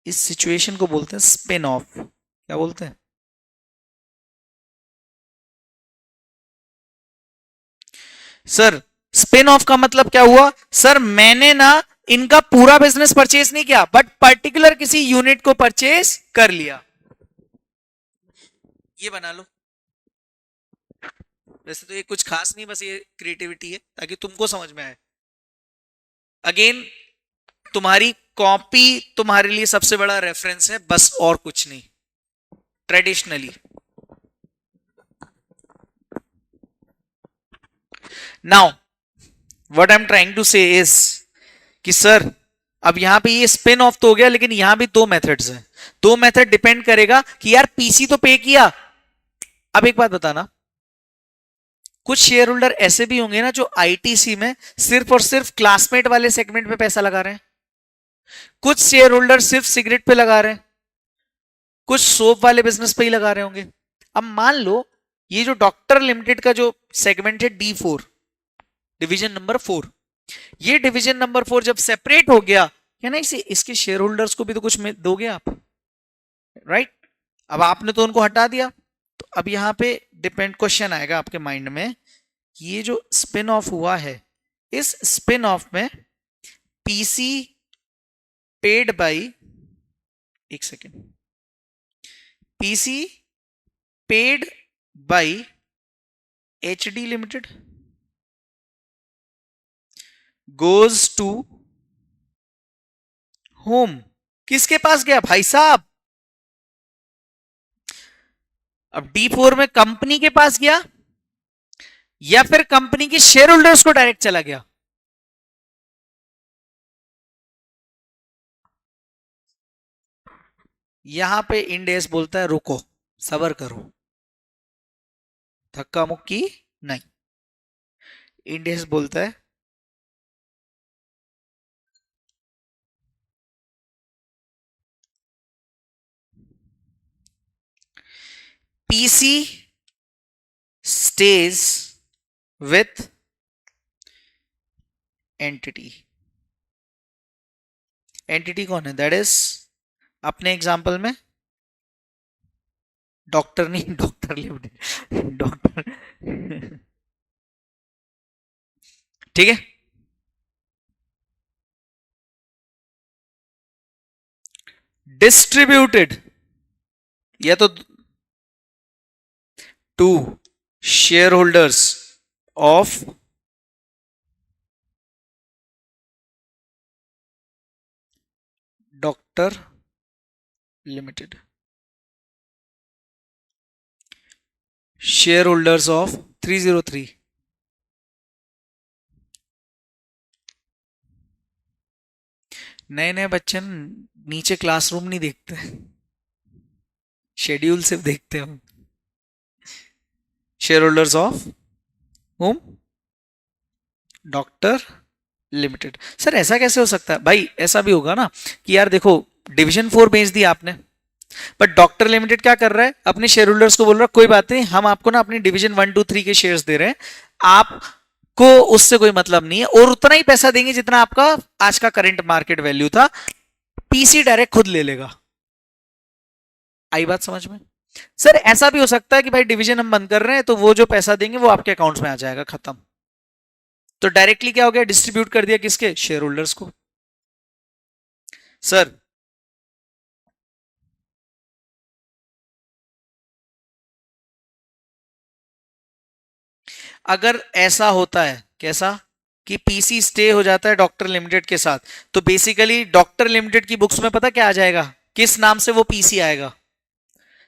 इस सिचुएशन को बोलते हैं स्पिन ऑफ। क्या बोलते हैं? सर स्पिन ऑफ का मतलब क्या हुआ? सर मैंने ना इनका पूरा बिजनेस परचेज नहीं किया, बट पर्टिकुलर किसी यूनिट को परचेज कर लिया। ये बना लो। वैसे तो ये कुछ खास नहीं, बस ये क्रिएटिविटी है ताकि तुमको समझ में आए। अगेन तुम्हारी कॉपी तुम्हारे लिए सबसे बड़ा रेफरेंस है, बस और कुछ नहीं। Traditionally now what I am trying to say is कि सर अब यहां पे ये स्पिन ऑफ तो हो गया, लेकिन यहां भी दो मेथड्स हैं। दो मेथड डिपेंड करेगा कि यार पीसी तो पे किया। अब एक बात बताना, कुछ शेयर होल्डर ऐसे भी होंगे ना जो आईटीसी में सिर्फ और सिर्फ क्लासमेट वाले सेगमेंट पे पैसा लगा रहे हैं, कुछ शेयर होल्डर सिर्फ सिगरेट पे लगा रहे हैं, कुछ सोप वाले बिजनेस पे ही लगा रहे होंगे। अब मान लो ये जो डॉक्टर लिमिटेड का जो सेगमेंट है D4, डिवीजन नंबर 4, ये डिवीजन नंबर 4 जब सेपरेट हो गया, क्या ना इसे इसके शेयर होल्डर्स को भी तो कुछ दोगे आप, राइट? अब आपने तो उनको हटा दिया, तो अब यहां पे डिपेंड क्वेश्चन आएगा आपके माइंड में, ये जो स्पिन ऑफ हुआ है, इस स्पिन ऑफ में पीसी पेड बाई, एक second, PC paid by HD limited goes to home. किसके पास गया भाई साहब? अब D4 में कंपनी के पास गया या फिर कंपनी के शेयर होल्डर्स को डायरेक्ट चला गया? यहां पे इंडेस बोलता है रुको, सबर करो, धक्का मुक्की नहीं। इंडेस बोलता है PC stays with entity. Entity कौन है? दैट इज अपने एग्जांपल में डॉक्टर, नहीं डॉक्टर लिमिटेड, डॉक्टर ठीक है। डिस्ट्रीब्यूटेड या तो to shareholders of doctor limited, shareholders of 303। नए नए बच्चे नीचे क्लासरूम नहीं देखते, शेड्यूल सिर्फ देखते हैं। Share holders of home doctor limited. Sir ऐसा कैसे हो सकता है? भाई ऐसा भी होगा ना कि यार देखो डिवीजन 4 बेच दिया आपने, बट डॉक्टर लिमिटेड क्या कर रहा है? अपने शेयर होल्डर्स को बोल रहा है कोई बात नहीं, हम आपको ना अपनी डिवीजन 1 2 3 के शेयर्स दे रहे हैं, आपको उससे कोई मतलब नहीं है, और उतना ही पैसा देंगे जितना आपका आज का करंट मार्केट वैल्यू था, पीसी डायरेक्ट खुद ले लेगा। आई बात समझ में? सर ऐसा भी हो सकता है कि भाई डिवीजन हम बंद कर रहे हैं, तो वो जो पैसा देंगे वो आपके अकाउंट्स में आ जाएगा, खत्म। तो डायरेक्टली क्या हो गया? डिस्ट्रीब्यूट कर दिया किसके? शेयर होल्डर्स को। सर अगर ऐसा होता है, कैसा कि पीसी स्टे हो जाता है डॉक्टर लिमिटेड के साथ, तो बेसिकली डॉक्टर लिमिटेड की बुक्स में पता क्या आ जाएगा? किस नाम से वो पीसी आएगा?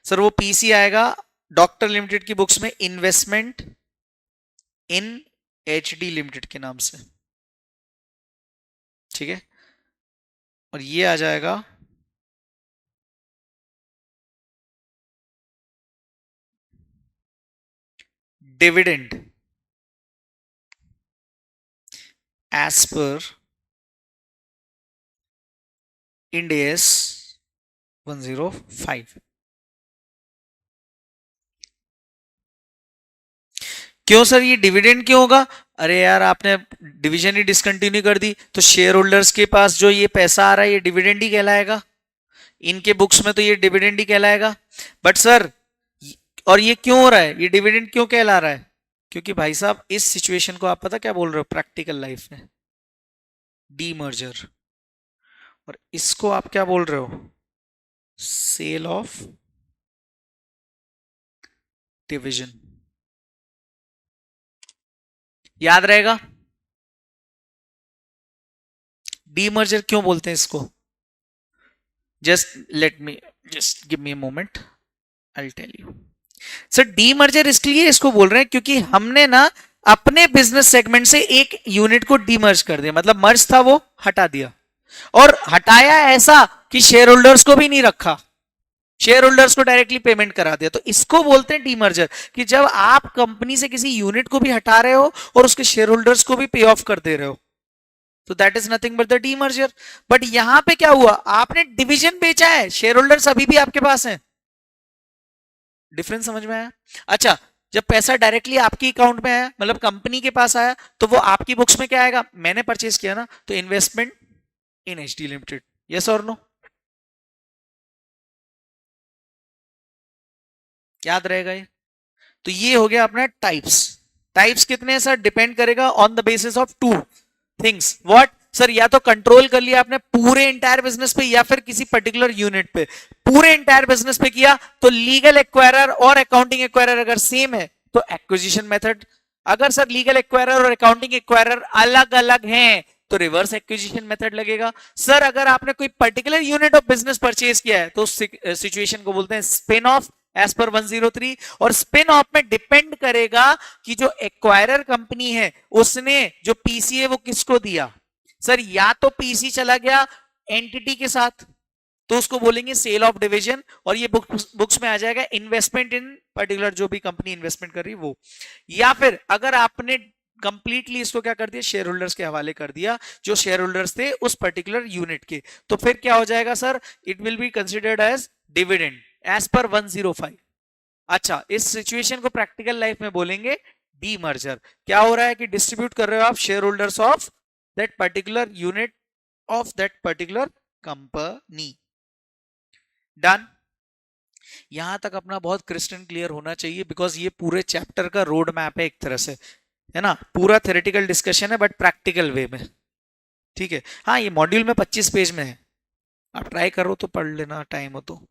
सर वो पीसी आएगा डॉक्टर लिमिटेड की बुक्स में इन्वेस्टमेंट इन एचडी लिमिटेड के नाम से, ठीक है? और ये आ जाएगा dividend as per Ind AS 105। क्यों सर ये डिविडेंड क्यों होगा? अरे यार आपने डिवीजन ही डिसकंटिन्यू कर दी तो शेयर होल्डर्स के पास जो ये पैसा आ रहा है ये डिविडेंड ही कहलाएगा, इनके बुक्स में तो ये डिविडेंड ही कहलाएगा। बट सर, और ये क्यों हो रहा है, ये डिविडेंड क्यों कहला रहा है? क्योंकि भाई साहब इस सिचुएशन को आप पता क्या बोल रहे हो प्रैक्टिकल लाइफ में? डीमर्जर। और इसको आप क्या बोल रहे हो? Sale of division. याद रहेगा? डीमर्जर क्यों बोलते हैं इसको? Just give me a moment, I tell you. Sir demerger इसलिए इसको बोल रहे हैं क्योंकि हमने ना अपने बिजनेस सेगमेंट से एक यूनिट को डीमर्ज कर दिया, मतलब मर्ज था वो हटा दिया, और हटाया ऐसा कि शेयर होल्डर्स को भी नहीं रखा, शेयर होल्डर्स को डायरेक्टली पेमेंट करा दिया। तो इसको बोलते हैं डीमर्जर, कि जब आप कंपनी से किसी यूनिट को भी हटा रहे हो और उसके शेयर होल्डर्स को भी पे ऑफ कर दे रहे हो, तो that is nothing but the demerger. But यहां पे क्या हुआ, आपने डिवीजन बेचा है, शेयर होल्डर्स अभी भी आपके पास हैं। डिफरेंस समझ में आया? अच्छा, जब पैसा डायरेक्टली आपकी अकाउंट में आया, मतलब कंपनी के पास आया, तो वो आपकी बुक्स में क्या आएगा? मैंने परचेज किया ना, तो investment in HD limited. Yes और नो? याद रहेगा ये? तो ये हो गया अपना टाइप्स। टाइप्स कितने हैं सर? डिपेंड करेगा on the basis of two things. What sir? या तो कंट्रोल कर लिया आपने पूरे इंटायर बिजनेस पे, या फिर किसी पर्टिकुलर यूनिट पे। पूरे इंटायर बिजनेस पे किया तो लीगल एक्वायरर और अकाउंटिंग एक्वायरर अगर सेम है तो एक्विजिशन मेथड। अगर सर लीगल एक्वायरर और अकाउंटिंग एक्वायरर अलग अलग हैं तो रिवर्स एक्विजिशन मेथड लगेगा। सर अगर आपने कोई particular unit of business purchase किया है तो सिचुएशन को बोलते हैं स्पिन ऑफ, एज पर 103। और स्पिन ऑफ में डिपेंड करेगा कि जो एक्वायरर कंपनी है उसने जो पीसी है वो किसको दिया। सर या तो पीसी चला गया एंटिटी के साथ तो उसको बोलेंगे सेल ऑफ डिवीजन, और ये बुक्स में आ जाएगा इन्वेस्टमेंट इन पर्टिकुलर, जो भी कंपनी इन्वेस्टमेंट कर रही है वो। या फिर अगर आपने कंप्लीटली इसको क्या कर दिया, शेयर होल्डर्स के हवाले कर दिया, जो शेयर होल्डर्स थे उस पर्टिकुलर यूनिट के, तो फिर क्या हो जाएगा sir? It will be considered as dividend as per 105। अच्छा, इस सिचुएशन को प्रैक्टिकल लाइफ में बोलेंगे डीमर्जर। क्या हो रहा है कि डिस्ट्रीब्यूट कर रहे हो आप share holders of that particular unit of that particular company. Done? यहां तक अपना बहुत क्रिस्टल क्लियर होना चाहिए, बिकॉज ये पूरे चैप्टर का रोड मैप है एक तरह से, है ना? पूरा थ्योरेटिकल डिस्कशन है बट प्रैक्टिकल वे में। ठीक है? हाँ, ये मॉड्यूल में 25 पेज में है, आप ट्राई करो तो पढ़ लेना टाइम हो तो।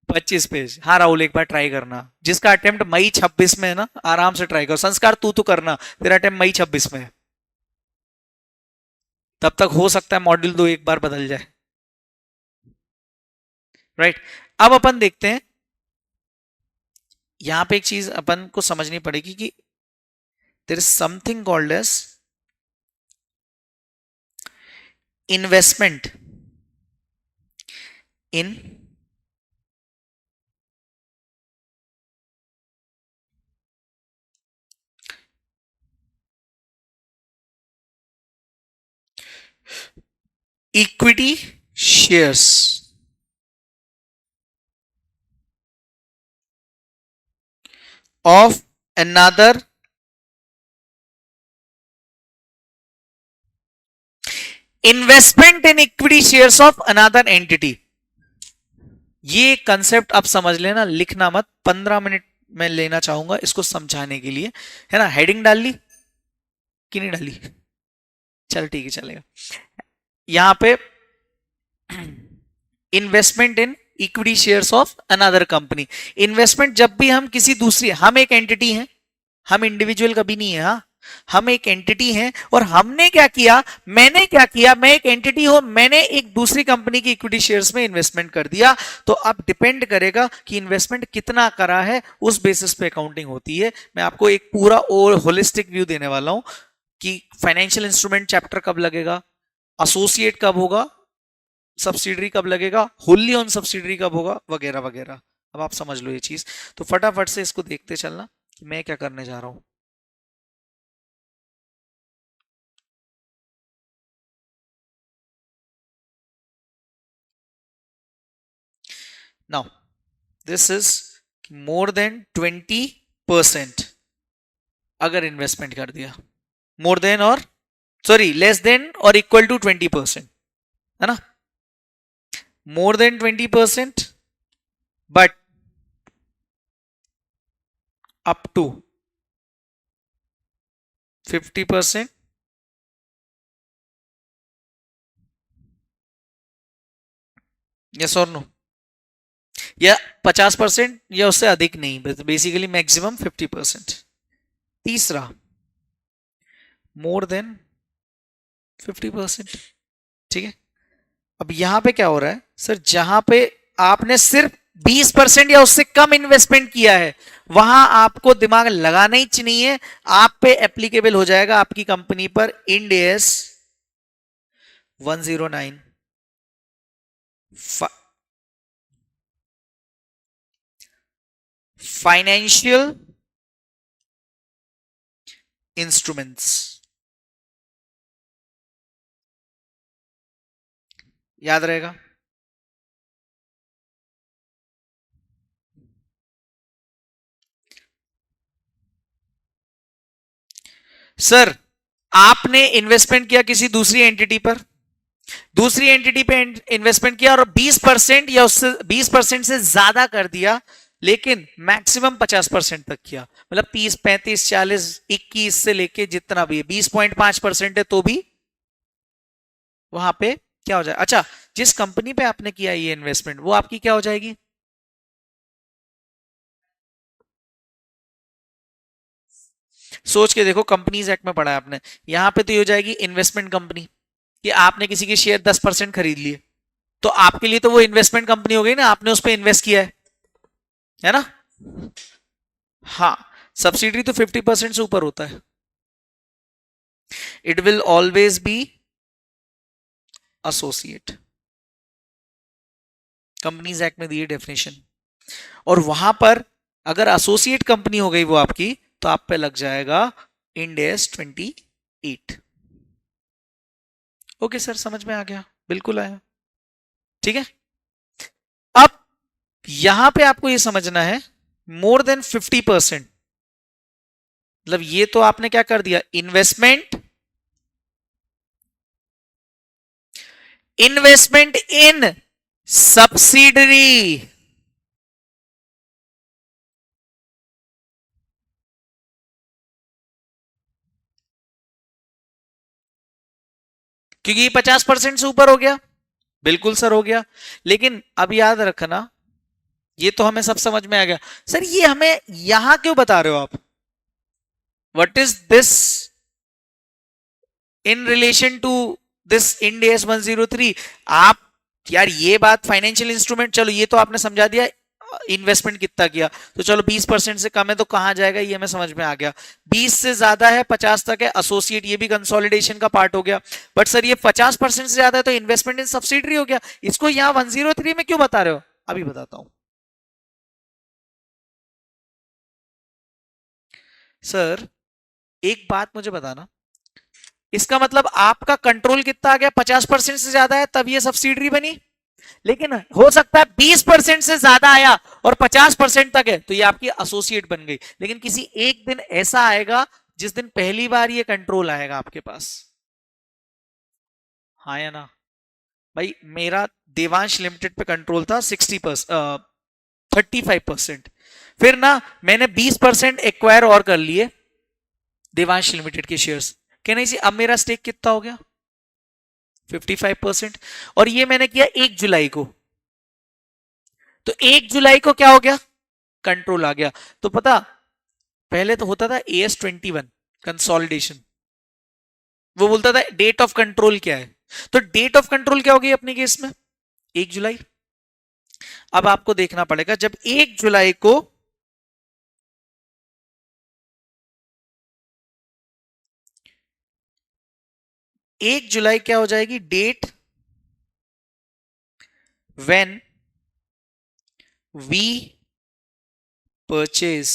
25 पेज। हाँ राहुल, एक बार ट्राई करना, जिसका अटेम्प्ट मई 26 में है ना, आराम से ट्राई करो। संस्कार तू तो करना, तेरा अटेम्प्ट मई 26 में है, तब तक हो सकता है मॉड्यूल 2 एक बार बदल जाए। राइट? अब अपन देखते हैं, यहां पे एक चीज अपन को समझनी पड़ेगी कि there is something called as investment in equity shares of another investment in equity shares of another entity. ये कंसेप्ट आप समझ लेना, लिखना मत, 15 मिनट में लेना चाहूंगा इसको समझाने के लिए, है ना? हेडिंग डाल ली कि नहीं डाली? चल ठीक है, चलेगा। यहां पे investment in equity shares of another company. Investment जब भी हम किसी दूसरी, हम एक एंटिटी हैं, हम इंडिविजुअल कभी नहीं है, हाँ, हम एक एंटिटी हैं, और हमने क्या किया, मैंने क्या किया, मैं एक एंटिटी हूं, मैंने एक दूसरी कंपनी की इक्विटी शेयर्स में इन्वेस्टमेंट कर दिया। तो अब डिपेंड करेगा कि इन्वेस्टमेंट कितना करा है, उस बेसिस पे अकाउंटिंग होती है। मैं आपको एक पूरा और होलिस्टिक व्यू देने वाला हूं कि फाइनेंशियल इंस्ट्रूमेंट चैप्टर कब लगेगा, एसोसिएट कब होगा, सब्सिडरी कब लगेगा, होली ऑन सब्सिडरी कब होगा, वगैरह वगैरह। अब आप समझ लो ये चीज, तो फटाफट से इसको देखते चलना कि मैं क्या करने जा रहा हूं। Now this is more than 20% अगर इन्वेस्टमेंट कर दिया, मोर देन और सॉरी लेस देन और इक्वल टू 20%, है ना, more than 20% but up to 50%, yes और नो, या 50% या उससे अधिक नहीं, बेसिकली मैक्सिमम 50%। तीसरा मोर देन 50%, ठीक है। अब यहां पे क्या हो रहा है सर, जहां पे आपने सिर्फ 20% या उससे कम इन्वेस्टमेंट किया है, वहां आपको दिमाग लगाना ही नहीं है, आप पे एप्लीकेबल हो जाएगा आपकी कंपनी पर इंड एस 109 फाइनेंशियल इंस्ट्रूमेंट्स। याद रहेगा। सर आपने इन्वेस्टमेंट किया किसी दूसरी एंटिटी पर, दूसरी एंटिटी पे इन्वेस्टमेंट किया और 20% या उससे 20% से ज्यादा कर दिया, लेकिन मैक्सिमम 50% तक किया, मतलब 30 35 40 21 से लेके जितना भी है 20.5% है तो भी वहां पे क्या हो जाए। अच्छा, जिस कंपनी पे आपने किया ये इन्वेस्टमेंट वो आपकी क्या हो जाएगी, सोच के देखो, कंपनीज एक्ट में पढ़ा है आपने, यहां पे तो ये हो जाएगी इन्वेस्टमेंट कंपनी, कि आपने किसी के शेयर 10% खरीद लिए, तो आपके लिए तो वो इन्वेस्टमेंट कंपनी हो गई ना, आपने उस पर इन्वेस्ट किया है ना। हाँ, सब्सिडी तो 50% से ऊपर होता है, it will always be associate, companies act में दी डेफिनेशन। और वहां पर अगर एसोसिएट कंपनी हो गई वो आपकी, तो आप पे लग जाएगा इंड एस 28। ओके सर, समझ में आ गया, बिल्कुल आया, ठीक है। अब यहां पे आपको ये समझना है, मोर देन 50%, मतलब ये तो आपने क्या कर दिया, इन्वेस्टमेंट, इन्वेस्टमेंट इन सब्सिडरी, क्योंकि 50% से ऊपर हो गया, बिल्कुल सर हो गया। लेकिन अब याद रखना, ये तो हमें सब समझ में आ गया, सर ये हमें यहां क्यों बता रहे हो आप, what is this in relation to this Ind AS 103। आप यार ये बात फाइनेंशियल इंस्ट्रूमेंट, चलो ये तो आपने समझा दिया, इन्वेस्टमेंट कितना किया, तो चलो 20% से कम है तो कहां जाएगा ये हमें समझ में आ गया, 20 से ज्यादा है 50 तक है एसोसिएट, ये भी कंसोलिडेशन का पार्ट हो गया। बट सर ये 50% से ज्यादा है तो इन्वेस्टमेंट इन सब्सिडरी हो गया, इसको यहां 103 में क्यों बता रहे हो, अभी बताता हूं। सर एक बात मुझे बताना, इसका मतलब आपका कंट्रोल कितना आ गया, 50% से ज्यादा है तब ये सब्सिडरी बनी, लेकिन हो सकता है 20% से ज्यादा आया और 50% तक है तो ये आपकी एसोसिएट बन गई। लेकिन किसी एक दिन ऐसा आएगा जिस दिन पहली बार ये कंट्रोल आएगा आपके पास, हाँ या ना। भाई मेरा देवांश लिमिटेड पे कंट्रोल था 60%, 35%, फिर ना मैंने 20% एक्वायर और कर लिए देवांश लिमिटेड के शेयर्स, कहने जी अब मेरा स्टेक कितना हो गया 55%, और ये मैंने किया 1 जुलाई को, तो 1 जुलाई को क्या हो गया, कंट्रोल आ गया। तो पता, पहले तो होता था AS21 कंसोलिडेशन, वो बोलता था डेट ऑफ कंट्रोल क्या है, तो डेट ऑफ कंट्रोल क्या होगी अपने केस में 1 जुलाई। अब आपको देखना पड़ेगा, जब 1 जुलाई को 1 जुलाई क्या हो जाएगी, date when we purchase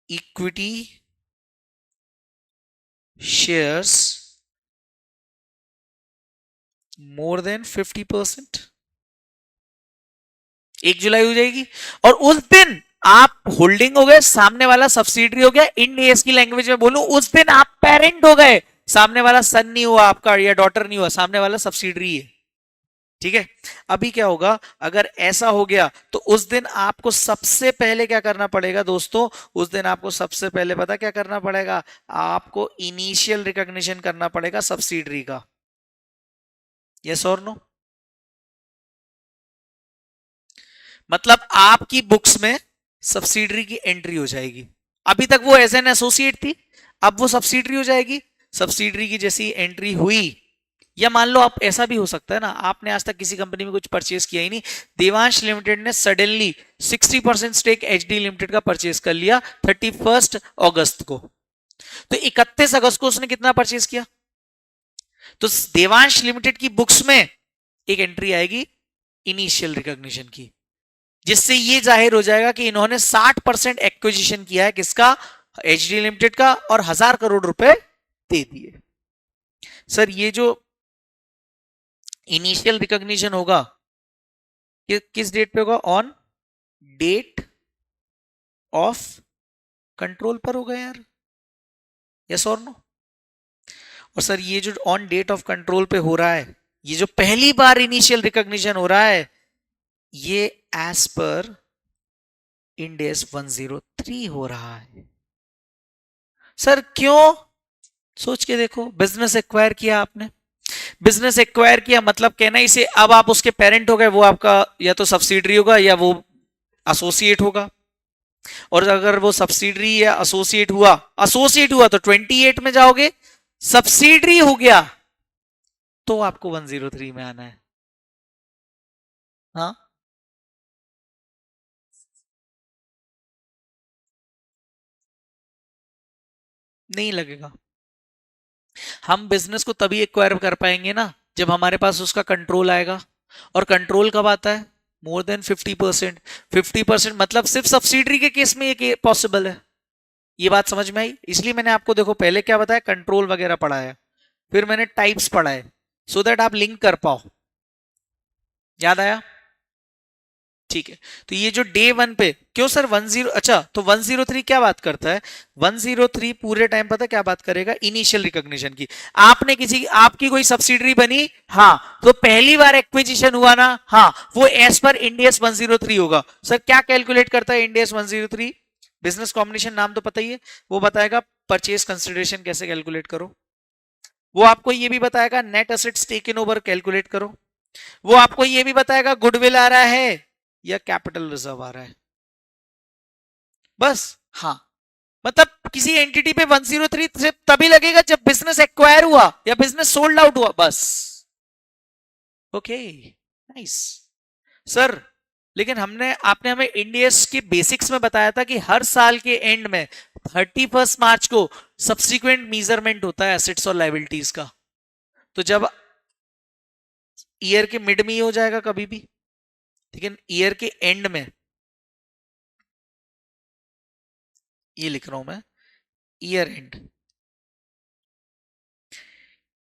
equity shares more than 50%, 1 जुलाई हो जाएगी। और उस दिन आप होल्डिंग हो गए, सामने वाला सब्सिडरी हो गया। इंड एएस की लैंग्वेज में बोलूं, उस दिन आप पेरेंट हो गए, सामने वाला सन नहीं हुआ आपका या डॉटर नहीं हुआ, सामने वाला सब्सिडरी है। ठीक है। अभी क्या होगा, अगर ऐसा हो गया तो उस दिन आपको सबसे पहले क्या करना पड़ेगा दोस्तों, उस दिन आपको सबसे पहले पता क्या करना पड़ेगा, आपको इनिशियल रिकॉग्निशन करना पड़ेगा सब्सिडरी का। यस और नो? मतलब आपकी बुक्स में सब्सिडरी की एंट्री हो जाएगी। अभी तक वो एज एन एसोसिएट थी, अब वो सब्सिडरी हो जाएगी। सब्सिडरी की जैसी एंट्री हुई, या मान लो आप, ऐसा भी हो सकता है ना, आपने आज तक किसी कंपनी में कुछ परचेस किया ही नहीं, देवांश लिमिटेड ने सडनली 60% स्टेक एचडी लिमिटेड का परचेस कर लिया 31 अगस्त को, तो 31 अगस्त को उसने कितना परचेस किया, तो देवांश लिमिटेड की बुक्स में एक एंट्री आएगी इनिशियल रिकॉग्निशन की, जिससे ये जाहिर हो जाएगा कि इन्होंने 60% एक्विजिशन किया है, किसका, एचडी लिमिटेड का, और 1000 करोड़ रुपए दे दिए। सर ये जो इनिशियल रिकॉग्निशन होगा किस डेट पे होगा, ऑन डेट ऑफ कंट्रोल पर होगा यार, यस और नो? और सर ये जो ऑन डेट ऑफ कंट्रोल पे हो रहा है, ये जो पहली बार इनिशियल रिकॉग्निशन हो रहा है, ये एज पर इंड एस 103 हो रहा है। सर क्यों, सोच के देखो, बिजनेस एक्वायर किया आपने, बिजनेस एक्वायर किया मतलब कहना इसे, अब आप उसके पेरेंट हो गए, वो आपका या तो सब्सिडरी होगा या वो एसोसिएट होगा। और अगर वो सब्सिडरी या एसोसिएट हुआ तो 28 में जाओगे, सब्सिडरी हो गया तो आपको 103 में आना है। हाँ, नहीं लगेगा। हम बिजनेस को तभी एक्वायर कर पाएंगे ना जब हमारे पास उसका कंट्रोल आएगा। और कंट्रोल कब आता है, मोर देन 50%। 50% मतलब सिर्फ सब्सिडरी के केस में ये पॉसिबल है। ये बात समझ में आई? इसलिए मैंने आपको देखो पहले क्या बताया, कंट्रोल वगैरह पढ़ाया, फिर मैंने टाइप्स पढ़ाए, सो दैट आप लिंक कर पाओ। याद आया? ठीक है। तो ये जो डे 1 पे क्यों सर 10, अच्छा तो 103 क्या बात करता है, 103 पूरे टाइम पता क्या बात करेगा, इनिशियल रिकॉग्निशन की। आपने किसी, आपकी कोई सब्सिडरी बनी, हाँ, तो पहली बार एक्विजिशन हुआ ना, हाँ, वो एज पर इंड एस 103 होगा। सर क्या कैलकुलेट करता है इंड एस 103? बिजनेस कॉम्बिनेशन नाम तो पता ही है, वो बताएगा परचेज कंसिडरेशन कैसे कैलकुलेट करो, वो आपको ये भी बताएगा net assets taken over calculate करो, वो आपको ये भी बताएगा गुडविल आ रहा है या कैपिटल रिजर्व आ रहा है, बस। हाँ, मतलब किसी एंटिटी पे 103 से तभी लगेगा जब बिजनेस एक्वायर हुआ या बिजनेस सोल्ड आउट हुआ, बस। Okay, nice. सर लेकिन आपने हमें इंडियस के बेसिक्स में बताया था कि हर साल के एंड में 31 मार्च को सब्सिक्वेंट मेजरमेंट होता है एसेट्स और लायबिलिटीज का। तो जब ईयर के मिड में ही हो जाएगा कभी भी, लेकिन ईयर के एंड में, ये लिख रहा हूं मैं, ईयर एंड,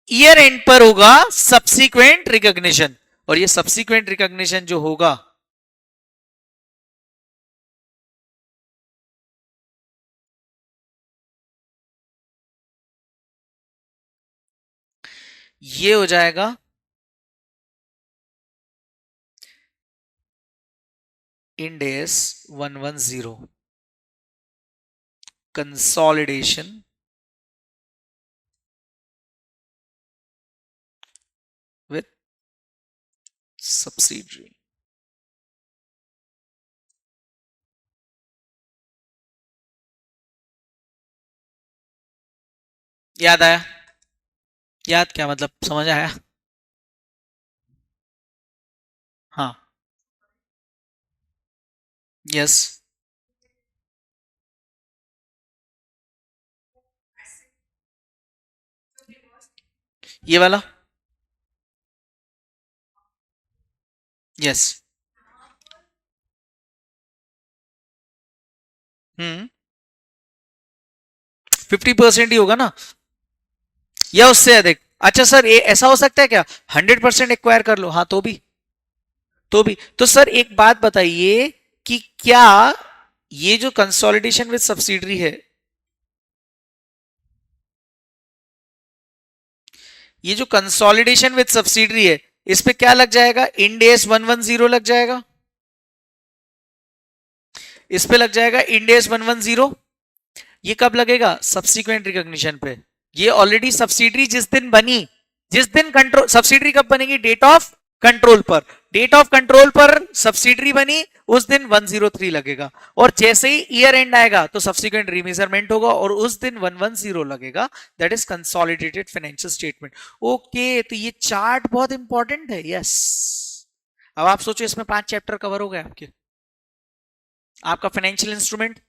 ईयर एंड पर होगा सब्सिक्वेंट रिकॉग्निशन। और ये सब्सिक्वेंट रिकॉग्निशन जो होगा, ये हो जाएगा end S 110 consolidation with subsidiary. याद आया? याद क्या मतलब, समझ आया? हाँ, यस, ये वाला, यस। 50% ही होगा ना, या उससे अधिक। अच्छा सर ये ऐसा हो सकता है क्या, 100% एक्वायर कर लो, हाँ तो भी, तो भी तो सर एक बात बताइए कि क्या ये जो कंसोलिडेशन विद सब्सिडरी है, ये जो कंसोलिडेशन विद सब्सिडरी है, इस पे क्या लग जाएगा? इंड एस 110 लग जाएगा, इस पे लग जाएगा इंड एस 110। ये कब लगेगा? सब्सिक्वेंट रिकॉग्निशन पे। ये ऑलरेडी सब्सिडरी जिस दिन बनी, जिस दिन कंट्रोल, सब्सिडरी कब बनेगी? डेट ऑफ कंट्रोल पर। डेट ऑफ कंट्रोल पर सब्सिडरी बनी, उस दिन 103 लगेगा, और जैसे ही ईयर एंड आएगा तो सब्सिक्वेंट रीमेजरमेंट होगा और उस दिन 110 लगेगा। That is consolidated financial statement. Okay, तो ये चार्ट बहुत इंपॉर्टेंट है। यस, अब आप सोचो इसमें 5 चैप्टर कवर हो गए आपके। आपका फाइनेंशियल इंस्ट्रूमेंट,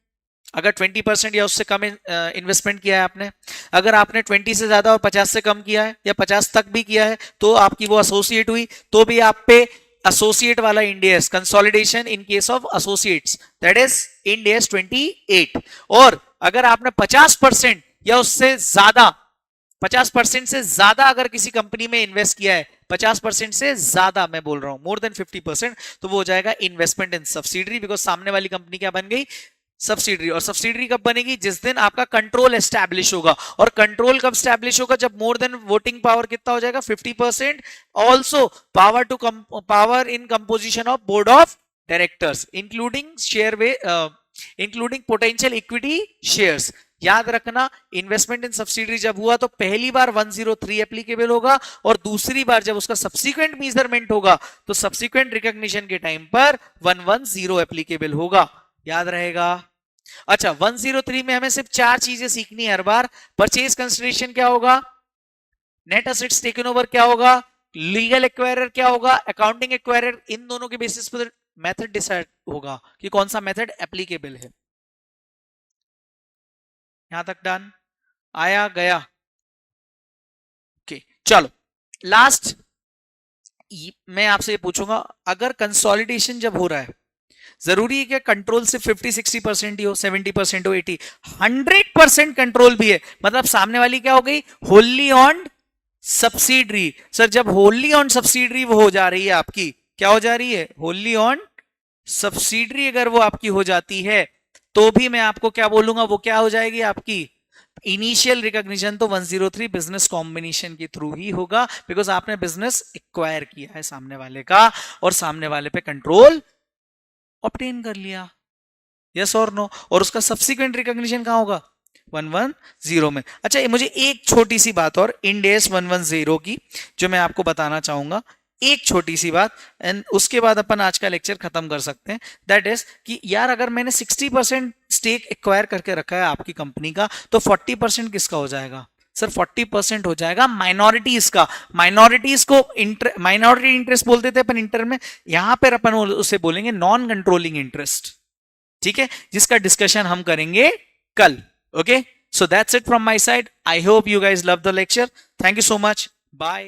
अगर 20% या उससे कम इन्वेस्टमेंट किया है आपने, अगर आपने 20 से ज्यादा और 50 से कम किया है या 50 तक भी किया है, तो आपकी वो एसोसिएट हुई, तो भी आप पे एसोसिएट वाला end S consolidation in case of associates, that is end S 28। और अगर आपने 50% या उससे ज्यादा, 50% से ज्यादा अगर किसी कंपनी में इन्वेस्ट किया है, 50% से ज्यादा मैं बोल रहा हूं, मोर देन 50%, तो वो हो जाएगा इन्वेस्टमेंट इन सब्सिडरी, बिकॉज सामने वाली कंपनी क्या बन गई? सब्सिडरी। और सब्सिडरी कब बनेगी? जिस दिन आपका कंट्रोल एस्टैब्लिश होगा। और कंट्रोल कब एस्टैब्लिश होगा? जब मोर देन वोटिंग पावर कितना हो जाएगा? 50%। Also power in composition of board of directors, including share way, including potential equity shares. याद रखना, इन्वेस्टमेंट इन सब्सिडरी जब हुआ तो पहली बार 103 एप्लीकेबल होगा, और दूसरी बार जब उसका सब्सिक्वेंट मेजरमेंट होगा तो सब्सिक्वेंट रिकॉग्निशन के टाइम पर 110 एप्लीकेबल होगा। याद रहेगा? अच्छा, 103 में हमें सिर्फ 4 चीजें सीखनी है हर बार। परचेज कंसिडरेशन क्या होगा, नेट एसेट्स टेकन ओवर क्या होगा, लीगल एक्वायरर क्या होगा, अकाउंटिंग एक्वायरर। इन दोनों के बेसिस पर मेथड डिसाइड होगा कि कौन सा मेथड एप्लीकेबल है। यहां तक डन? आया गया? ओके, चलो लास्ट मैं आपसे ये पूछूंगा, अगर कंसोलिडेशन जब हो रहा है, जरूरी है कि कंट्रोल सिर्फ 50-60% ही हो, 70% हो, 80, 100% कंट्रोल भी है? मतलब सामने वाली क्या हो गई? Wholly owned subsidiary. सर जब होली ऑन सब्सिडरी वो हो जा रही है आपकी, क्या हो जा रही है? होली ऑन सब्सिडरी अगर वो आपकी हो जाती है, तो भी मैं आपको क्या बोलूंगा? वो क्या हो जाएगी आपकी? इनिशियल रिकॉग्निशन तो 103 बिजनेस कॉम्बिनेशन के थ्रू ही होगा, बिकॉज आपने बिजनेस एक्वायर किया है सामने वाले का, और सामने वाले पे कंट्रोल ऑब्टेन कर लिया। यस और नो? और उसका सब्सिक्वेंट रिकॉग्निशन कहां होगा? 110 में। अच्छा, ये मुझे एक छोटी सी बात और इंड एस 110 की जो मैं आपको बताना चाहूंगा, एक छोटी सी बात, एंड उसके बाद अपन आज का लेक्चर खत्म कर सकते हैं। दैट इज कि यार अगर मैंने 60% स्टेक एक्वायर करके रखा है आपकी कंपनी का, तो 40% किसका हो जाएगा? सर 40% हो जाएगा माइनॉरिटीज का। माइनॉरिटीज को माइनॉरिटी इंटरेस्ट बोलते थे अपन इंटर में, यहां पर अपन उसे बोलेंगे नॉन कंट्रोलिंग इंटरेस्ट। ठीक है, जिसका डिस्कशन हम करेंगे कल। Okay, so that's it from my side. I hope you guys love the lecture. Thank you so much. Bye.